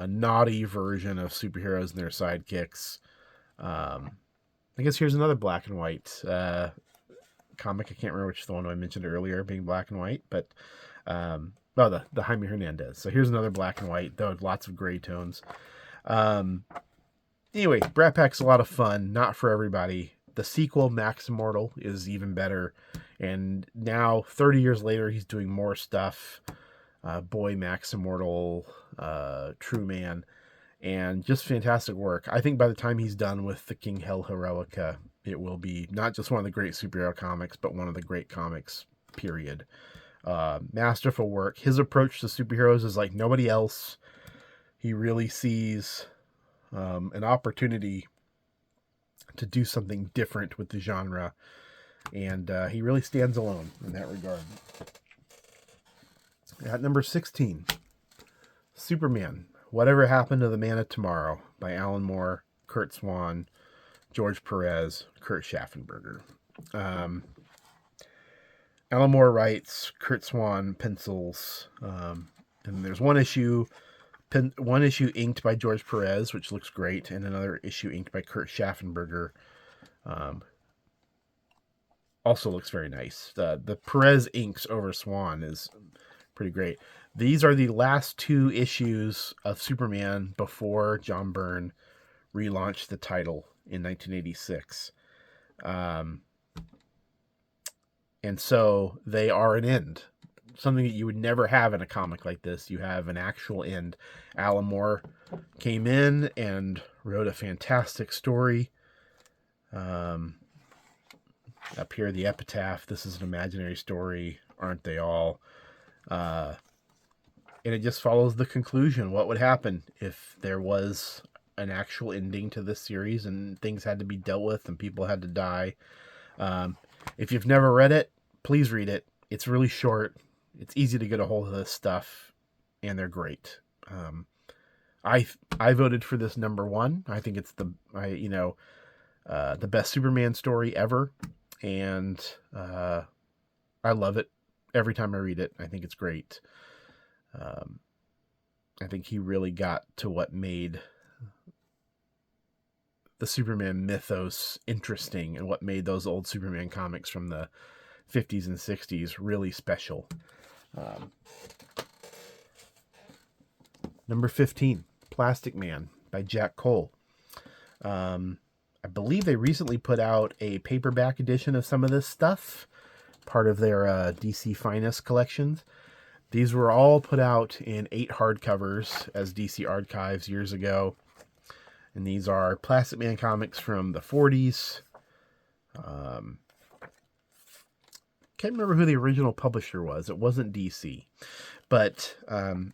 naughty version of superheroes and their sidekicks. I guess here's another black and white comic. I can't remember which the one I mentioned earlier being black and white, but the Jaime Hernandez. So here's another black and white, though lots of gray tones. Anyway, Brat Pack's a lot of fun, not for everybody. The sequel, Max Immortal, is even better. And now, 30 years later, he's doing more stuff. Boy, Max Immortal, True Man, and just fantastic work. I think by the time he's done with the King Hell Heroica, it will be not just one of the great superhero comics, but one of the great comics, period. Masterful work. His approach to superheroes is like nobody else. He really sees an opportunity to do something different with the genre, and he really stands alone in that regard. At number 16, Superman, Whatever Happened to the Man of Tomorrow by Alan Moore, Curt Swan, George Perez, Kurt Schaffenberger. Alan Moore writes, Curt Swan pencils, and there's one issue inked by George Perez, which looks great, and another issue inked by Kurt Schaffenberger. Also looks very nice. The Perez inks over Swan is pretty great. These are the last 2 issues of Superman before John Byrne relaunched the title in 1986. And so they are an end. Something that you would never have in a comic like this. You have an actual end. Alan Moore came in and wrote a fantastic story. Up here, the epitaph. This is an imaginary story. Aren't they all? And it just follows the conclusion. What would happen if there was an actual ending to this series and things had to be dealt with and people had to die? If you've never read it, please read it. It's really short. It's easy to get a hold of this stuff, and they're great. I voted for this number 1. I think it's the best Superman story ever, and I love it every time I read it. I think it's great. I think he really got to what made the Superman mythos interesting and what made those old Superman comics from the 50s and 60s really special. Number 15, Plastic Man by Jack Cole. I believe they recently put out a paperback edition of some of this stuff, part of their DC Finest collections. These were all put out in 8 hardcovers as DC Archives years ago. And these are Plastic Man comics from the 40s. Can't remember who the original publisher was. It wasn't DC. But, and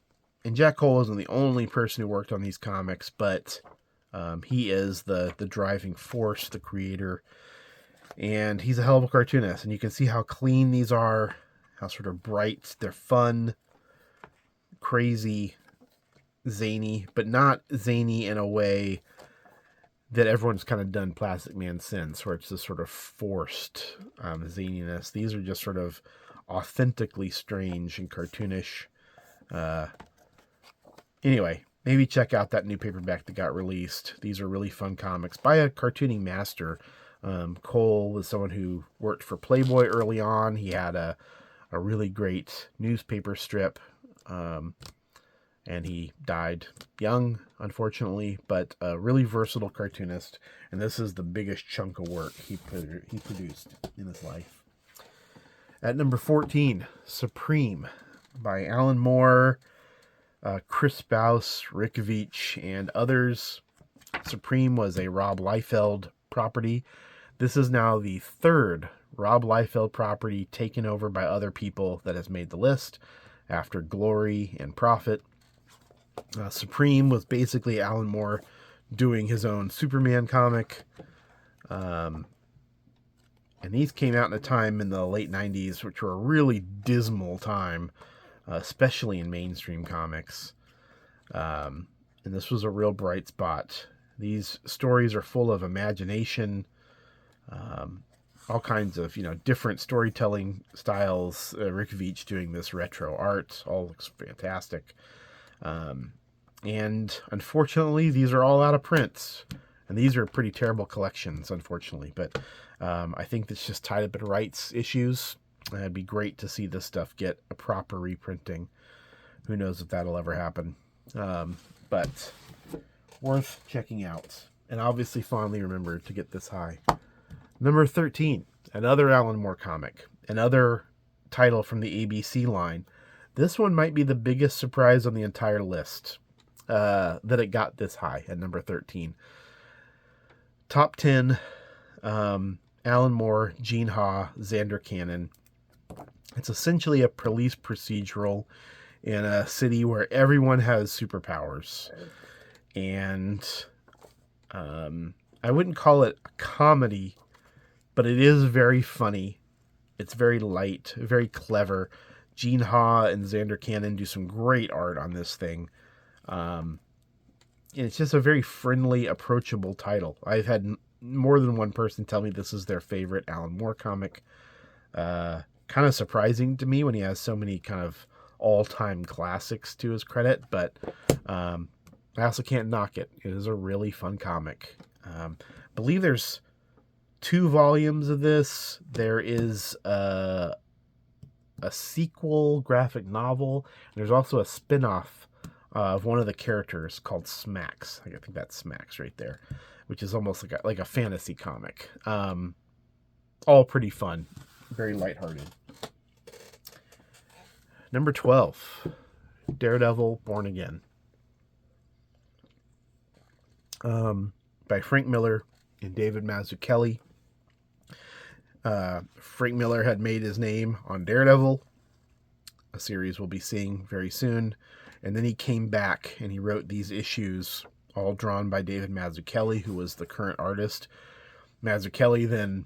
Jack Cole isn't the only person who worked on these comics, but he is the driving force, the creator. And he's a hell of a cartoonist. And you can see how clean these are, how sort of bright. They're fun, crazy, zany, but not zany in a way that everyone's kind of done Plastic Man since, where it's this sort of forced zaniness. These are just sort of authentically strange and cartoonish. Anyway, maybe check out that new paperback that got released. These are really fun comics by a cartooning master. Cole was someone who worked for Playboy early on. He had a really great newspaper strip, and he died young, unfortunately, but a really versatile cartoonist, and this is the biggest chunk of work he produced in his life. At number 14, Supreme by Alan Moore, Chris Baus, Rick Veitch, and others. Supreme was a Rob Liefeld property. This is now the 3rd Rob Liefeld property taken over by other people that has made the list after Glory and Prophet. Supreme was basically Alan Moore doing his own Superman comic. And these came out in a time in the late 90s, which were a really dismal time, especially in mainstream comics. And this was a real bright spot. These stories are full of imagination, All kinds of, different storytelling styles. Rick Veitch doing this retro art all looks fantastic. And unfortunately, these are all out of print. And these are pretty terrible collections, unfortunately. But I think it's just tied up in rights issues. It'd be great to see this stuff get a proper reprinting. Who knows if that'll ever happen. But worth checking out. And obviously fondly remembered to get this high. Number 13, another Alan Moore comic. Another title from the ABC line. This one might be the biggest surprise on the entire list. That it got this high at number 13. Top 10, Alan Moore, Gene Ha, Zander Cannon. It's essentially a police procedural in a city where everyone has superpowers. And I wouldn't call it a comedy, but it is very funny. It's very light, very clever. Gene Ha and Zander Cannon do some great art on this thing. And it's just a very friendly, approachable title. I've had more than one person tell me this is their favorite Alan Moore comic. Kind of surprising to me when he has so many kind of all-time classics to his credit, but I also can't knock it. It is a really fun comic. I believe there's 2 volumes of this. There is a sequel graphic novel. There's also a spin-off of one of the characters called Smacks. I think that's Smacks right there, which is almost like a fantasy comic. All pretty fun, very lighthearted. Number 12, Daredevil Born Again. By Frank Miller and David Mazzucchelli. Frank Miller had made his name on Daredevil, a series we'll be seeing very soon. And then he came back and he wrote these issues, all drawn by David Mazzucchelli, who was the current artist. Mazzucchelli then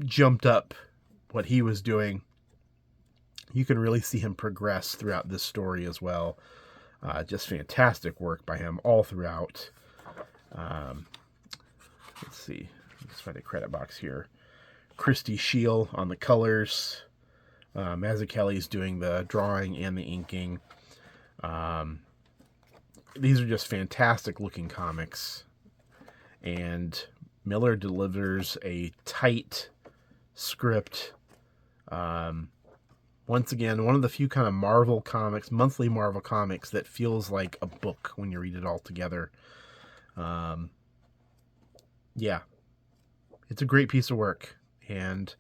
jumped up what he was doing. You can really see him progress throughout this story as well. Just fantastic work by him all throughout. Let's see. Let's find a credit box here. Christy Scheel on the colors. Mazzucchelli's doing the drawing and the inking. These are just fantastic looking comics. And Miller delivers a tight script. Once again, one of the few kind of Marvel comics, monthly Marvel comics, that feels like a book when you read it all together. Yeah, it's a great piece of work. And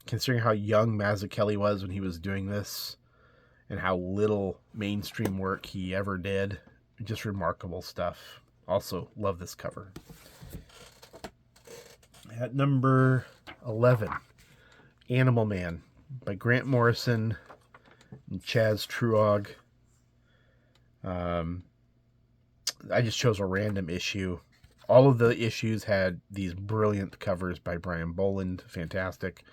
considering how young Mazzucchelli was when he was doing this and how little mainstream work he ever did, just remarkable stuff. Also, love this cover. At number 11, Animal Man by Grant Morrison and Chaz Truog. I just chose a random issue. All of the issues had these brilliant covers by Brian Boland. Fantastic.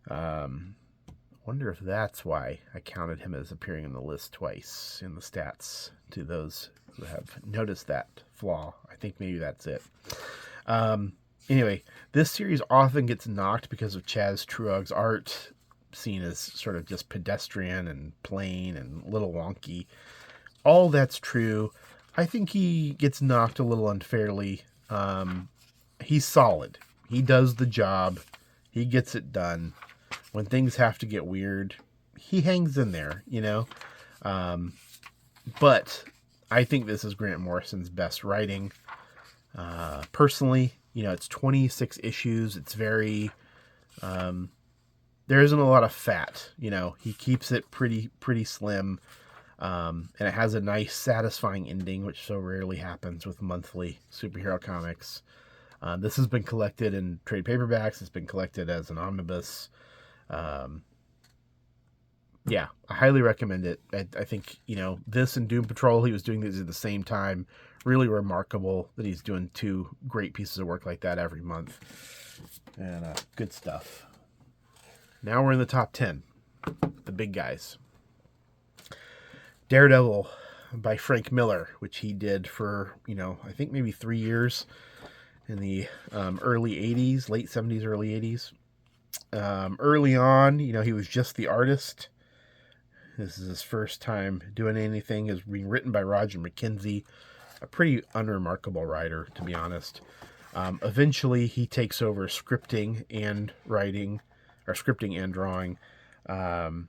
Wonder if that's why I counted him as appearing in the list twice in the stats, to those who have noticed that flaw. I think maybe that's it. Anyway, this series often gets knocked because of Chaz Truog's art, seen as sort of just pedestrian and plain and a little wonky. All that's true. I think he gets knocked a little unfairly. He's solid. He does the job. He gets it done. When things have to get weird, he hangs in there, you know. But I think this is Grant Morrison's best writing. Personally, you know, it's 26 issues. It's very... there isn't a lot of fat, you know. He keeps it pretty slim. And it has a nice, satisfying ending, which so rarely happens with monthly superhero comics. This has been collected in trade paperbacks. It's been collected as an omnibus. Yeah, I highly recommend it. I think, you know, this and Doom Patrol, he was doing these at the same time. Really remarkable that he's doing 2 great pieces of work like that every month. And good stuff. Now we're in the top 10. The big guys. Daredevil by Frank Miller, which he did for, you know, I think maybe 3 years. in the early 80s, late 70s, early 80s. Early on, he was just the artist. This is his first time doing anything. Is being written by Roger McKenzie, a pretty unremarkable writer, to be honest. Eventually, he takes over scripting and writing, or scripting and drawing. And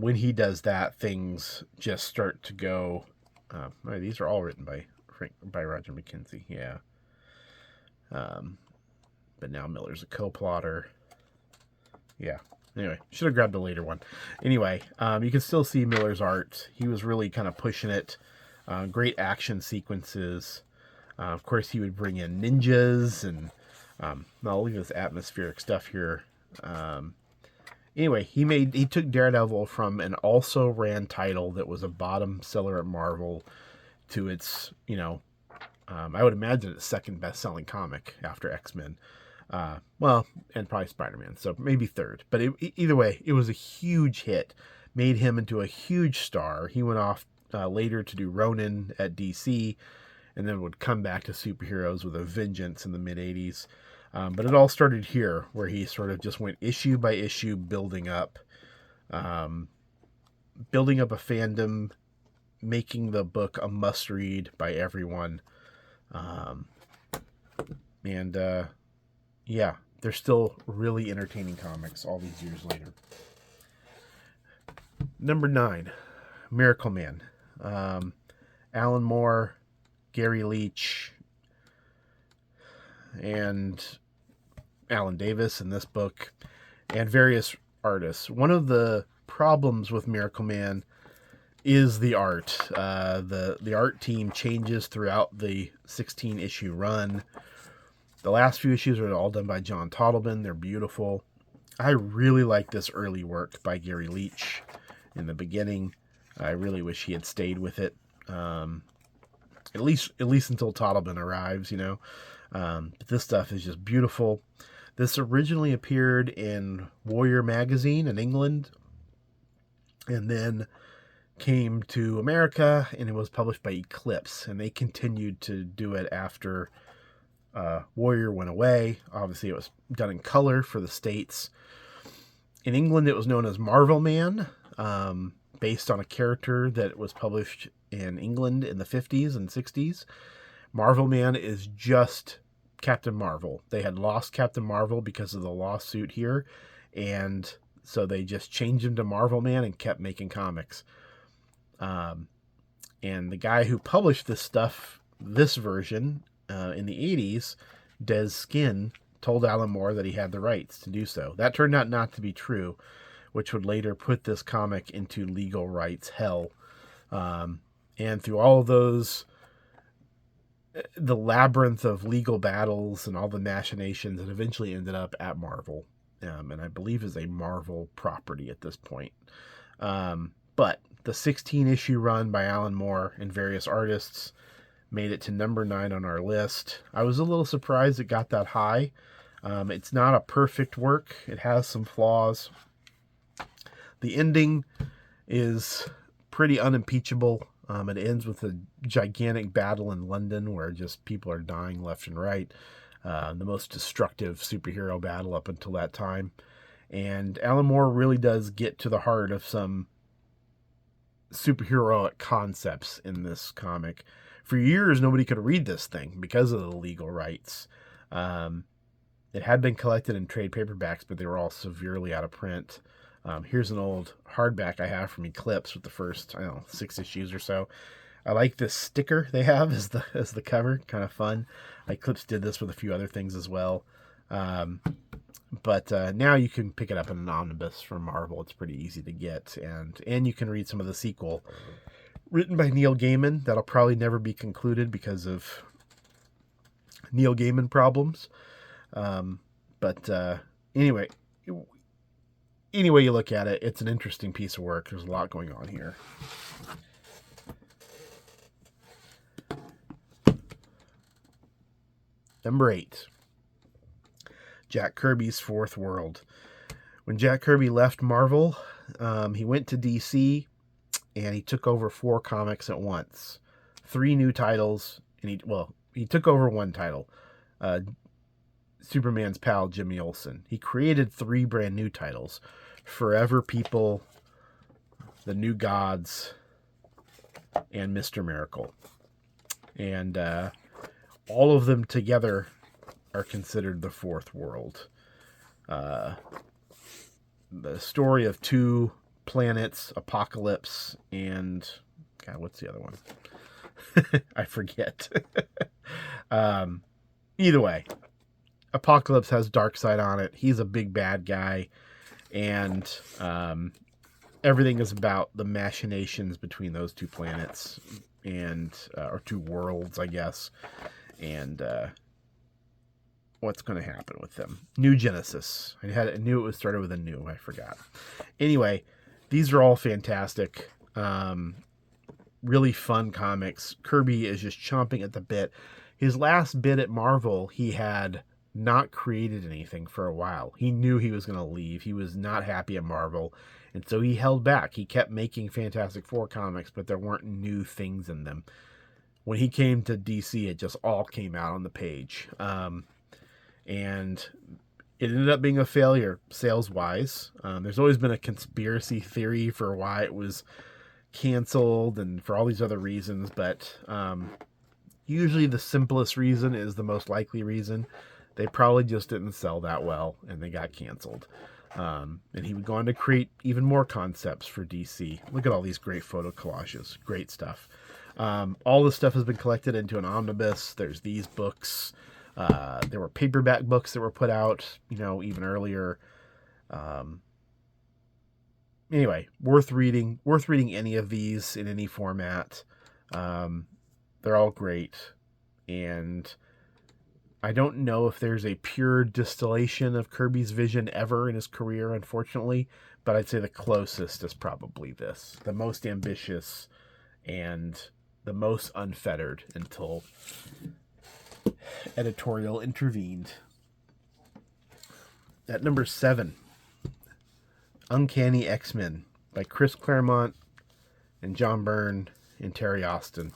when he does that, things just start to go. These are all written by Roger McKenzie, yeah. But now Miller's a co-plotter. Yeah. Anyway, should have grabbed a later one. Anyway, you can still see Miller's art. He was really kind of pushing it. Great action sequences. Of course, he would bring in ninjas, and I'll leave this atmospheric stuff here. Anyway, he took Daredevil from an also ran title that was a bottom seller at Marvel to its, I would imagine its second best selling comic after X-Men. And probably Spider-Man, so maybe third. But either way, it was a huge hit, made him into a huge star. He went off later to do Ronin at DC, and then would come back to superheroes with a vengeance in the mid-'80s. But it all started here, where he sort of just went issue by issue, building up a fandom, making the book a must-read by everyone. Yeah, they're still really entertaining comics all these years later. Number 9, Miracle Man. Alan Moore, Gary Leach, and Alan Davis in this book, and various artists. One of the problems with Miracle Man is the art. The art team changes throughout the 16-issue run. The last few issues are all done by John Totleben. They're beautiful. I really like this early work by Gary Leach in the beginning. I really wish he had stayed with it, at least until Totleben arrives. But this stuff is just beautiful. This originally appeared in Warrior magazine in England, and then came to America, and it was published by Eclipse, and they continued to do it after Warrior went away. Obviously, it was done in color for the States. In England, it was known as Marvel Man, based on a character that was published in England in the 50s and 60s. Marvel Man is just Captain Marvel. They had lost Captain Marvel because of the lawsuit here, and so they just changed him to Marvel Man and kept making comics. And the guy who published this stuff, this version, in the 80s, Des Skin, told Alan Moore that he had the rights to do so. That turned out not to be true, which would later put this comic into legal rights hell. And through all of those, the labyrinth of legal battles and all the machinations, it eventually ended up at Marvel. And I believe is a Marvel property at this point. But the 16-issue run by Alan Moore and various artists made it to number 9 on our list. I was a little surprised it got that high. It's not a perfect work. It has some flaws. The ending is pretty unimpeachable. It ends with a gigantic battle in London where just people are dying left and right. The most destructive superhero battle up until that time. And Alan Moore really does get to the heart of some superheroic concepts in this comic. For years, nobody could read this thing because of the legal rights. It had been collected in trade paperbacks, but they were all severely out of print. Here's an old hardback I have from Eclipse with the first, 6 issues or so. I like this sticker they have as the cover, kind of fun. Eclipse did this with a few other things as well. But now you can pick it up in an omnibus from Marvel. It's pretty easy to get, and you can read some of the sequel, written by Neil Gaiman. That'll probably never be concluded because of Neil Gaiman problems. Anyway, any way you look at it, it's an interesting piece of work. There's a lot going on here. Number 8. Jack Kirby's Fourth World. When Jack Kirby left Marvel, he went to DC, and he took over 4 comics at once. 3 new titles, and he took over one title, Superman's pal Jimmy Olsen. He created 3 brand new titles: Forever People, The New Gods, and Mr. Miracle. And all of them together are considered the Fourth World. The story of 2 planets, Apocalypse and... God, what's the other one? I forget. Either way, Apocalypse has Darkseid on it. He's a big bad guy. And everything is about the machinations between those 2 planets and or 2 worlds, I guess. And what's going to happen with them. New Genesis. I knew it was started with a new. I forgot. Anyway, these are all fantastic. Really fun comics. Kirby is just chomping at the bit. His last bit at Marvel, he had not created anything for a while. He knew he was going to leave. He was not happy at Marvel, and so he held back. He kept making Fantastic Four comics, but there weren't new things in them. When he came to DC, it just all came out on the page. And it ended up being a failure sales-wise. There's always been a conspiracy theory for why it was canceled and for all these other reasons, but usually the simplest reason is the most likely reason. They probably just didn't sell that well and they got canceled. And he would go on to create even more concepts for DC. Look at all these great photo collages. Great stuff. All this stuff has been collected into an omnibus. There's these books. There were paperback books that were put out, even earlier. Anyway, worth reading any of these in any format. They're all great. And I don't know if there's a pure distillation of Kirby's vision ever in his career, unfortunately, but I'd say the closest is probably this. The most ambitious and the most unfettered until editorial intervened. At number 7, Uncanny X-Men by Chris Claremont and John Byrne and Terry Austin.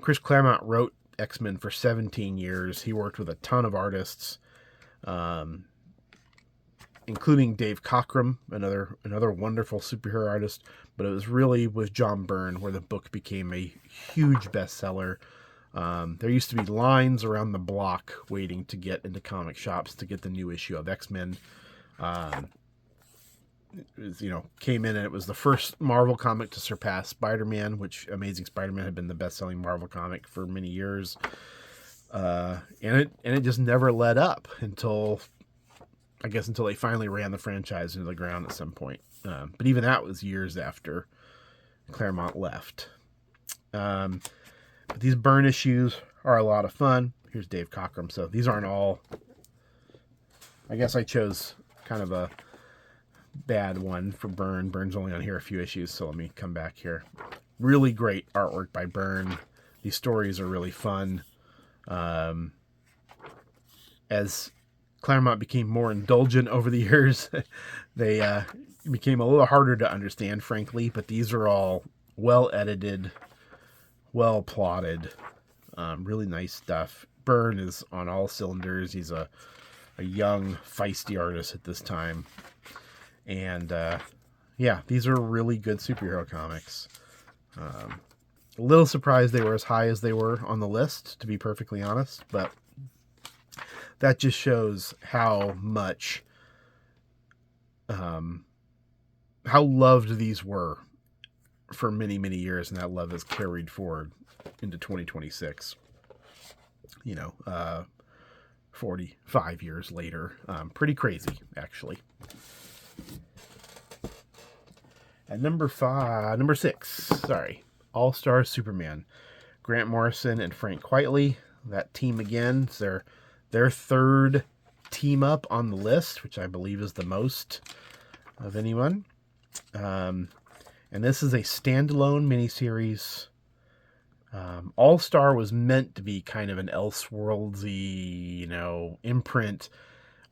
Chris Claremont wrote X-Men for 17 years. He worked with a ton of artists, including Dave Cockrum, another wonderful superhero artist. But it was really with John Byrne where the book became a huge bestseller. There used to be lines around the block waiting to get into comic shops to get the new issue of X-Men. Came in and it was the first Marvel comic to surpass Spider-Man, which Amazing Spider-Man had been the best-selling Marvel comic for many years. And it just never let up until they finally ran the franchise into the ground at some point. But even that was years after Claremont left. But these Byrne issues are a lot of fun. Here's Dave Cockrum. So these aren't all... I guess I chose kind of a bad one for Byrne. Byrne's only on here a few issues, so let me come back here. Really great artwork by Byrne. These stories are really fun. As Claremont became more indulgent over the years, they became a little harder to understand, frankly, but these are all well edited, well plotted, really nice stuff. Byrne is on all cylinders. He's a young, feisty artist at this time. And these are really good superhero comics. A little surprised they were as high as they were on the list, to be perfectly honest, but that just shows how much, how loved these were for many, many years, and that love is carried forward into 2026. 45 years later. Pretty crazy, actually. At number 6, All-Star Superman. Grant Morrison and Frank Quitely. That team again. It's their third team up on the list, which I believe is the most of anyone. And this is a standalone miniseries. All-Star was meant to be kind of an Elseworldsy, imprint.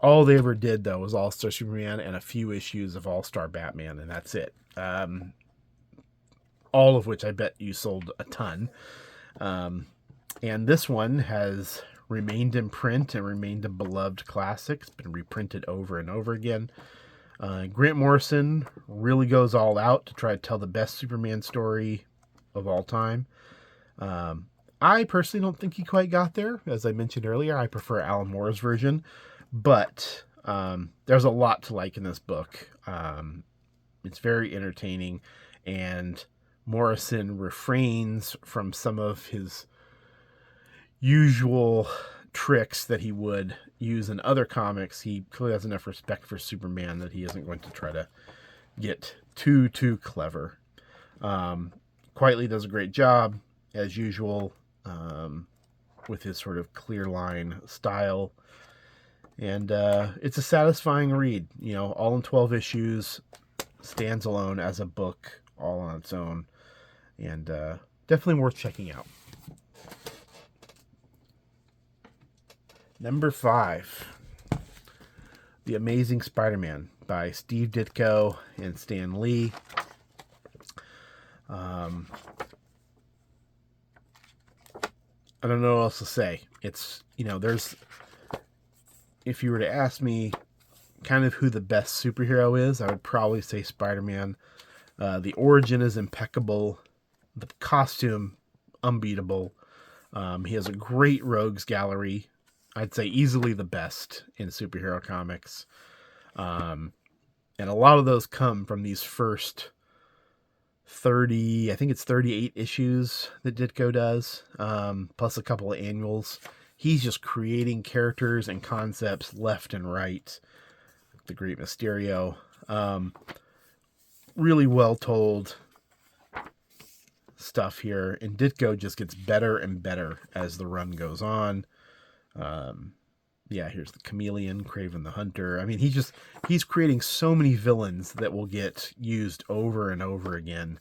All they ever did, though, was All-Star Superman and a few issues of All-Star Batman, and that's it. all of which I bet you sold a ton. And this one has remained in print and remained a beloved classic. It's been reprinted over and over again. Grant Morrison really goes all out to try to tell the best Superman story of all time. I personally don't think he quite got there. As I mentioned earlier, I prefer Alan Moore's version, but there's a lot to like in this book. It's very entertaining, and Morrison refrains from some of his usual tricks that he would use in other comics. He clearly has enough respect for Superman that he isn't going to try to get too clever. Quitely does a great job, as usual, with his sort of clear line style. And it's a satisfying read. You know, all in 12 issues, stands alone as a book, all on its own. And definitely worth checking out. Number 5, The Amazing Spider-Man by Steve Ditko and Stan Lee. I don't know what else to say. It's, you know, there's, if you were to ask me kind of who the best superhero is, I would probably say Spider-Man. The origin is impeccable. The costume, unbeatable. He has a great rogues gallery. I'd say easily the best in superhero comics. And a lot of those come from these first 30, I think it's 38 issues that Ditko does, plus a couple of annuals. He's just creating characters and concepts left and right. The Great Mysterio. Really well told stuff here. And Ditko just gets better and better as the run goes on. Yeah, here's the Chameleon, Kraven the Hunter. I mean, he's creating so many villains that will get used over and over again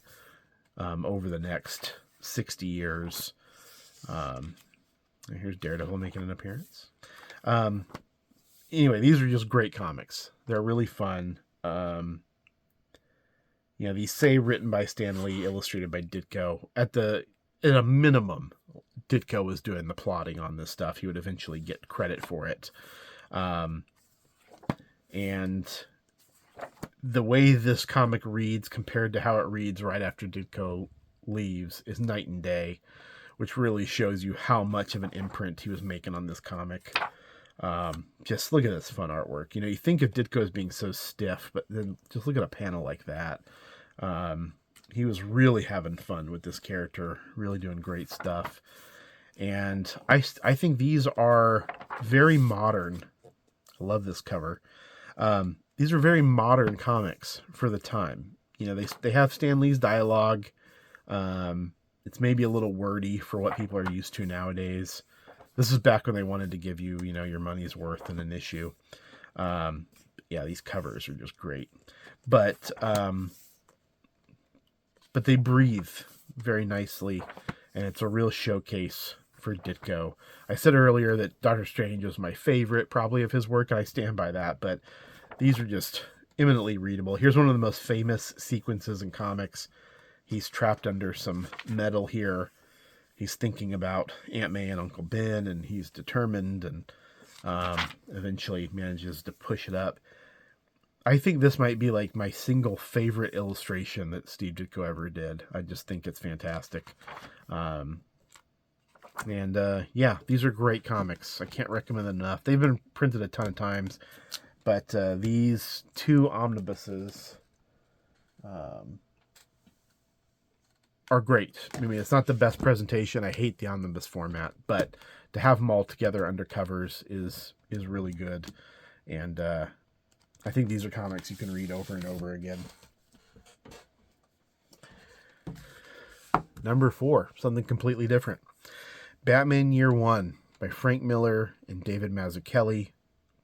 over the next 60 years. Here's Daredevil making an appearance. Anyway, these are just great comics. They're really fun. You know, these say written by Stan Lee, illustrated by Ditko. At a minimum, Ditko was doing the plotting on this stuff. He would eventually get credit for it. And the way this comic reads compared to how it reads right after Ditko leaves is night and day, which really shows you how much of an imprint he was making on this comic. Just look at this fun artwork. You know, you think of Ditko as being so stiff, but then just look at a panel like that. He was really having fun with this character, really doing great stuff. And I think these are very modern. I love this cover. These are very modern comics for the time. You know, they have Stan Lee's dialogue. It's maybe a little wordy for what people are used to nowadays. This is back when they wanted to give you, you know, your money's worth in an issue. Yeah, these covers are just great. But they breathe very nicely, and it's a real showcase for Ditko. I said earlier that Doctor Strange was my favorite, probably, of his work, and I stand by that, but these are just eminently readable. Here's one of the most famous sequences in comics. He's trapped under some metal here. He's thinking about Aunt May and Uncle Ben, and he's determined, and eventually manages to push it up. I think this might be like my single favorite illustration that Steve Ditko ever did. I just think it's fantastic. Yeah, these are great comics. I can't recommend them enough. They've been printed a ton of times, but these two omnibuses are great. I mean, it's not the best presentation. I hate the omnibus format, but to have them all together under covers is really good. And I think these are comics you can read over and over again. Number 4, something completely different. Batman Year One by Frank Miller and David Mazzucchelli.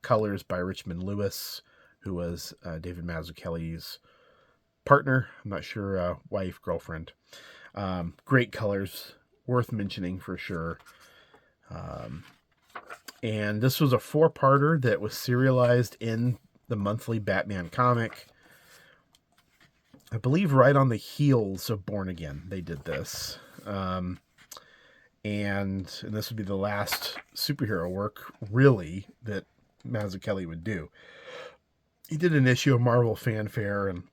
Colors by Richmond Lewis, who was David Mazzucchelli's partner. I'm not sure, wife, girlfriend. Great colors, worth mentioning for sure. And this was a 4-parter that was serialized in the monthly Batman comic. I believe right on the heels of Born Again, they did this. And this would be the last superhero work, really, that Mazzucchelli would do. He did an issue of Marvel Fanfare, and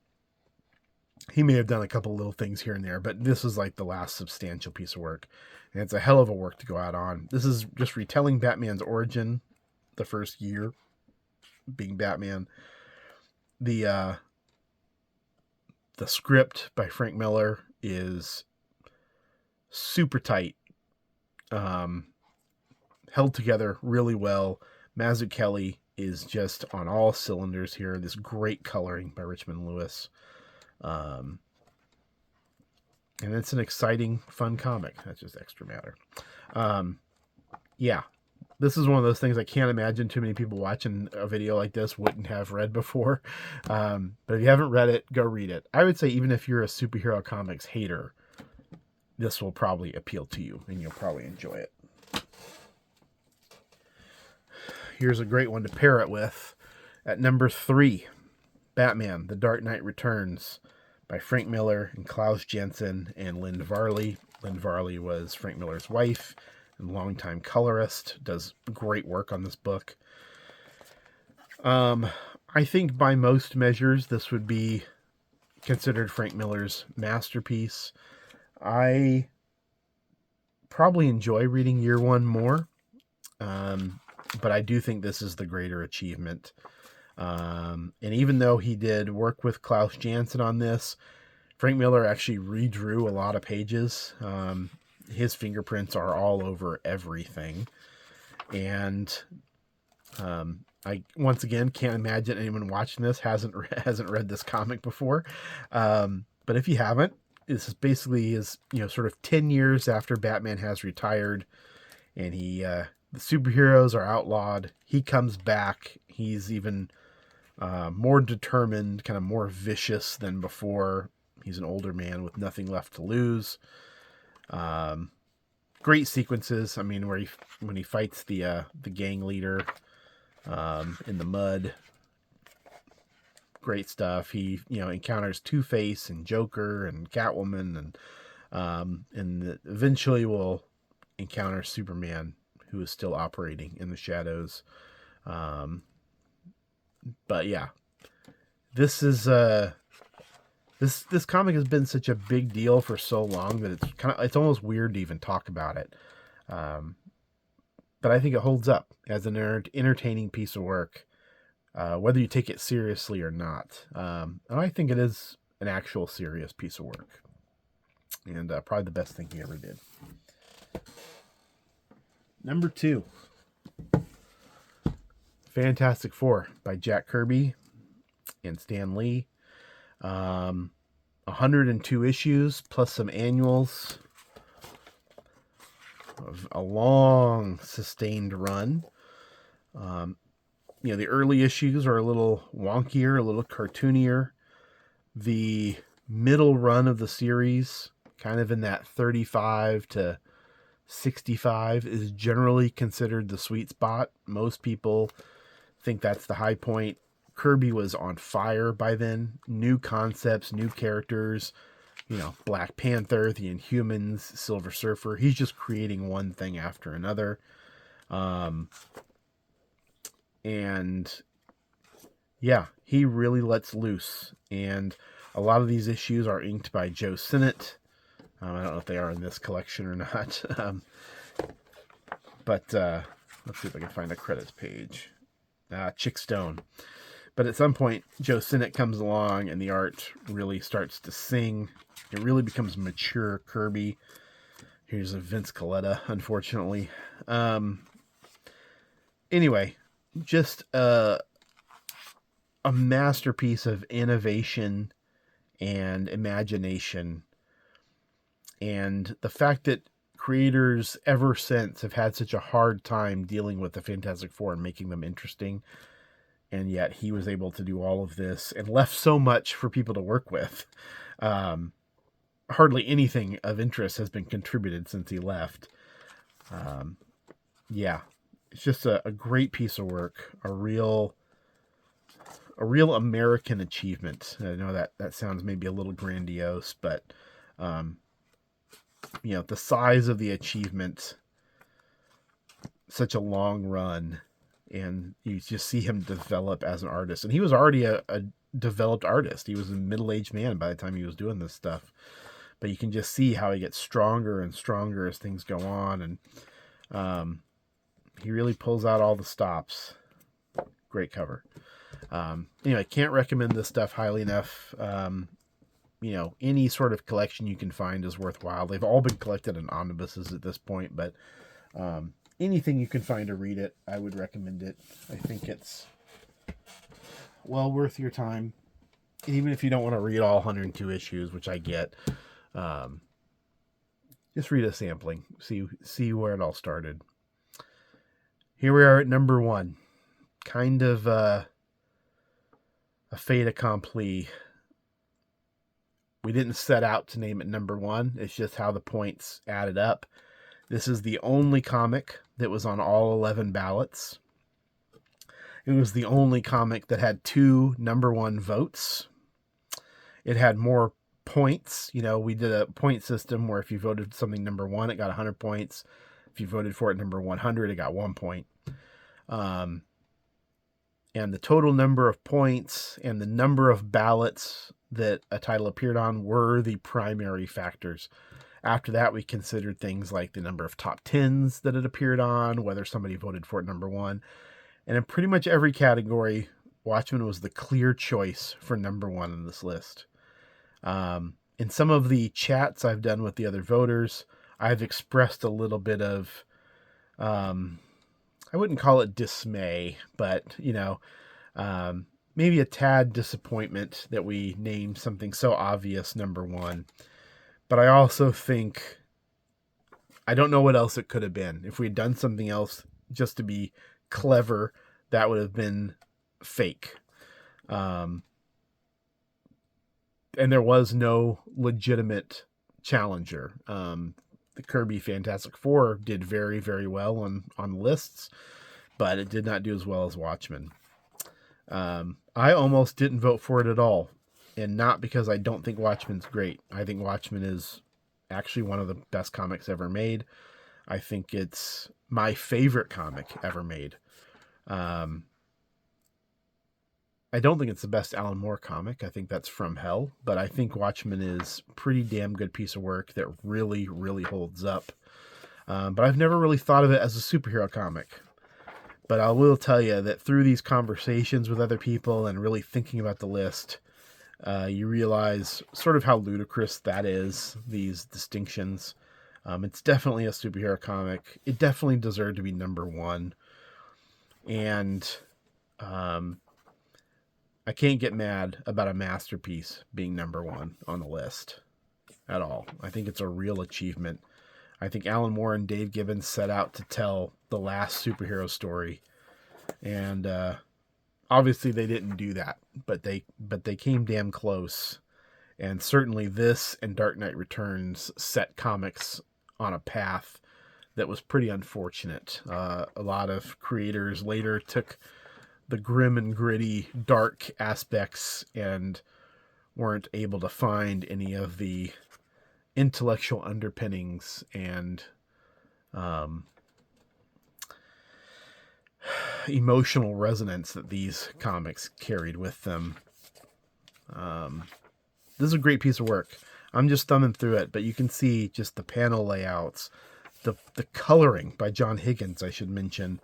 he may have done a couple little things here and there, but this is like the last substantial piece of work. And it's a hell of a work to go out on. This is just retelling Batman's origin, the first year being Batman. The script by Frank Miller is super tight, held together really well. Mazzucchelli is just on all cylinders here. This great coloring by Richmond Lewis. And it's an exciting, fun comic. That's just extra matter. Yeah, this is one of those things I can't imagine too many people watching a video like this wouldn't have read before. But if you haven't read it, go read it. I would say even if you're a superhero comics hater, this will probably appeal to you and you'll probably enjoy it. Here's a great one to pair it with. At number 3, Batman, The Dark Knight Returns by Frank Miller and Klaus Janson and Lynn Varley. Lynn Varley was Frank Miller's wife and longtime colorist, does great work on this book. I think by most measures, this would be considered Frank Miller's masterpiece. I probably enjoy reading Year One more, but I do think this is the greater achievement. And even though he did work with Klaus Janson on this, Frank Miller actually redrew a lot of pages. His fingerprints are all over everything. And I, once again, can't imagine anyone watching this hasn't read this comic before. But if you haven't, this is basically his, sort of 10 years after Batman has retired and the superheroes are outlawed. He comes back. He's even more determined, kind of more vicious than before. He's an older man with nothing left to lose. Great sequences. I mean, when he fights the gang leader in the mud. Great stuff. He encounters Two-Face and Joker and Catwoman, and eventually will encounter Superman, who is still operating in the shadows. But yeah, this is this comic has been such a big deal for so long that it's almost weird to even talk about it. But I think it holds up as an entertaining piece of work, whether you take it seriously or not. And I think it is an actual serious piece of work, and probably the best thing he ever did. Number 2, Fantastic Four by Jack Kirby and Stan Lee. 102 issues plus some annuals of a long sustained run. The early issues are a little wonkier, a little cartoonier. The middle run of the series, kind of in that 35 to 65, is generally considered the sweet spot. Most people think that's the high point. Kirby was on fire by then. New concepts, new characters, Black Panther, the Inhumans, Silver Surfer. He's just creating one thing after another. And yeah, he really lets loose. And a lot of these issues are inked by Joe Sinnott. I don't know if they are in this collection or not. But let's see if I can find a credits page. Chick Stone. But at some point, Joe Sinnott comes along and the art really starts to sing. It really becomes mature Kirby. Here's a Vince Colletta, unfortunately. Anyway, just a masterpiece of innovation and imagination. And the fact that creators ever since have had such a hard time dealing with the Fantastic Four and making them interesting, and yet he was able to do all of this and left so much for people to work with. Hardly anything of interest has been contributed since he left. Yeah, it's just a great piece of work, a real a real American achievement. I know that sounds maybe a little grandiose, but the size of the achievement, such a long run, and you just see him develop as an artist. And he was already a developed artist. He was a middle-aged man by the time he was doing this stuff. But you can just see how he gets stronger and stronger as things go on, and he really pulls out all the stops. Great cover. Anyway, can't recommend this stuff highly enough. Any sort of collection you can find is worthwhile. They've all been collected in omnibuses at this point, but anything you can find to read it, I would recommend it. I think it's well worth your time. Even if you don't want to read all 102 issues, which I get, just read a sampling. See where it all started. Here we are at number 1. Kind of a fait accompli. We didn't set out to name it number 1. It's just how the points added up. This is the only comic that was on all 11 ballots. It was the only comic that had 2 number 1 votes. It had more points. We did a point system where if you voted something number 1, it got 100 points. If you voted for it number 100, it got 1 point. And the total number of points and the number of ballots that a title appeared on were the primary factors. After that, we considered things like the number of top 10s that it appeared on, whether somebody voted for it number 1. And in pretty much every category, Watchmen was the clear choice for number 1 on this list. In some of the chats I've done with the other voters, I've expressed a little bit of, I wouldn't call it dismay, but, maybe a tad disappointment that we named something so obvious number 1. But I also think, I don't know what else it could have been. If we had done something else just to be clever, that would have been fake. And there was no legitimate challenger. The Kirby Fantastic Four did very, very well on lists, but it did not do as well as Watchmen. I almost didn't vote for it at all, and not because I don't think Watchmen's great. I think Watchmen is actually one of the best comics ever made. I think it's my favorite comic ever made. I don't think it's the best Alan Moore comic. I think that's From Hell, but I think Watchmen is a pretty damn good piece of work that really, really holds up. But I've never really thought of it as a superhero comic. But I will tell you that through these conversations with other people and really thinking about the list, you realize sort of how ludicrous that is, these distinctions. It's definitely a superhero comic. It definitely deserved to be number 1. And I can't get mad about a masterpiece being number 1 on the list at all. I think it's a real achievement. I think Alan Moore and Dave Gibbons set out to tell the last superhero story. And obviously they didn't do that, but they came damn close. And certainly this and Dark Knight Returns set comics on a path that was pretty unfortunate. A lot of creators later took the grim and gritty, dark aspects and weren't able to find any of the intellectual underpinnings and emotional resonance that these comics carried with them. This is a great piece of work. I'm just thumbing through it, but you can see just the panel layouts, the coloring by John Higgins, I should mention.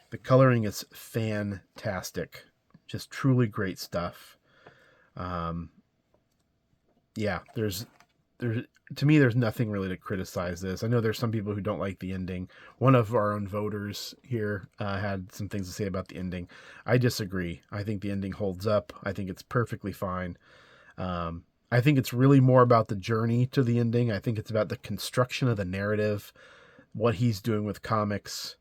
The coloring is fantastic. Just truly great stuff. Yeah, there's to me, there's nothing really to criticize this. I know there's some people who don't like the ending. One of our own voters here had some things to say about the ending. I disagree. I think the ending holds up. I think it's perfectly fine. I think it's really more about the journey to the ending. I think it's about the construction of the narrative, what he's doing with comics.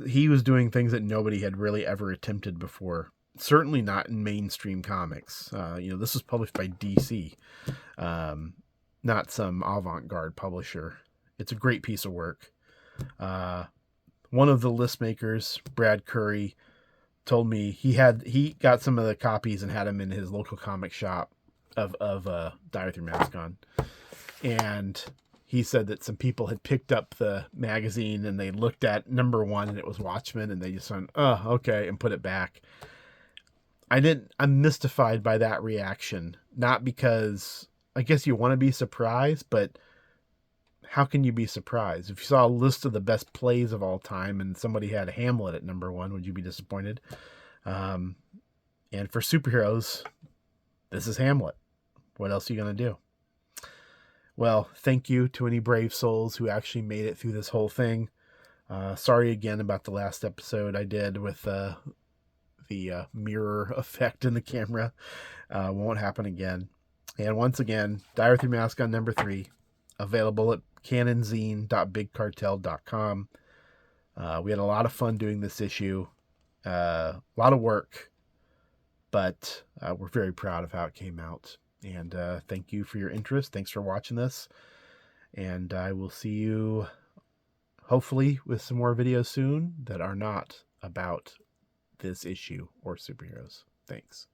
He was doing things that nobody had really ever attempted before. Certainly not in mainstream comics. This was published by DC, not some avant-garde publisher. It's a great piece of work. One of the list makers, Brad Curry, told me he got some of the copies and had them in his local comic shop of Die Through Maskon, and he said that some people had picked up the magazine and they looked at number 1 and it was Watchmen, and they just went, oh, okay, and put it back. I'm mystified by that reaction, not because I guess you want to be surprised, but how can you be surprised? If you saw a list of the best plays of all time and somebody had Hamlet at number 1, would you be disappointed? And for superheroes, this is Hamlet. What else are you going to do? Well, thank you to any brave souls who actually made it through this whole thing. Sorry again about the last episode I did with the mirror effect in the camera. Won't happen again. And once again, Die Through Maskon number 3, available at canonzine.bigcartel.com. We had a lot of fun doing this issue. A lot of work, but we're very proud of how it came out. And thank you for your interest. Thanks for watching this. And I will see you hopefully with some more videos soon that are not about this issue or superheroes. Thanks.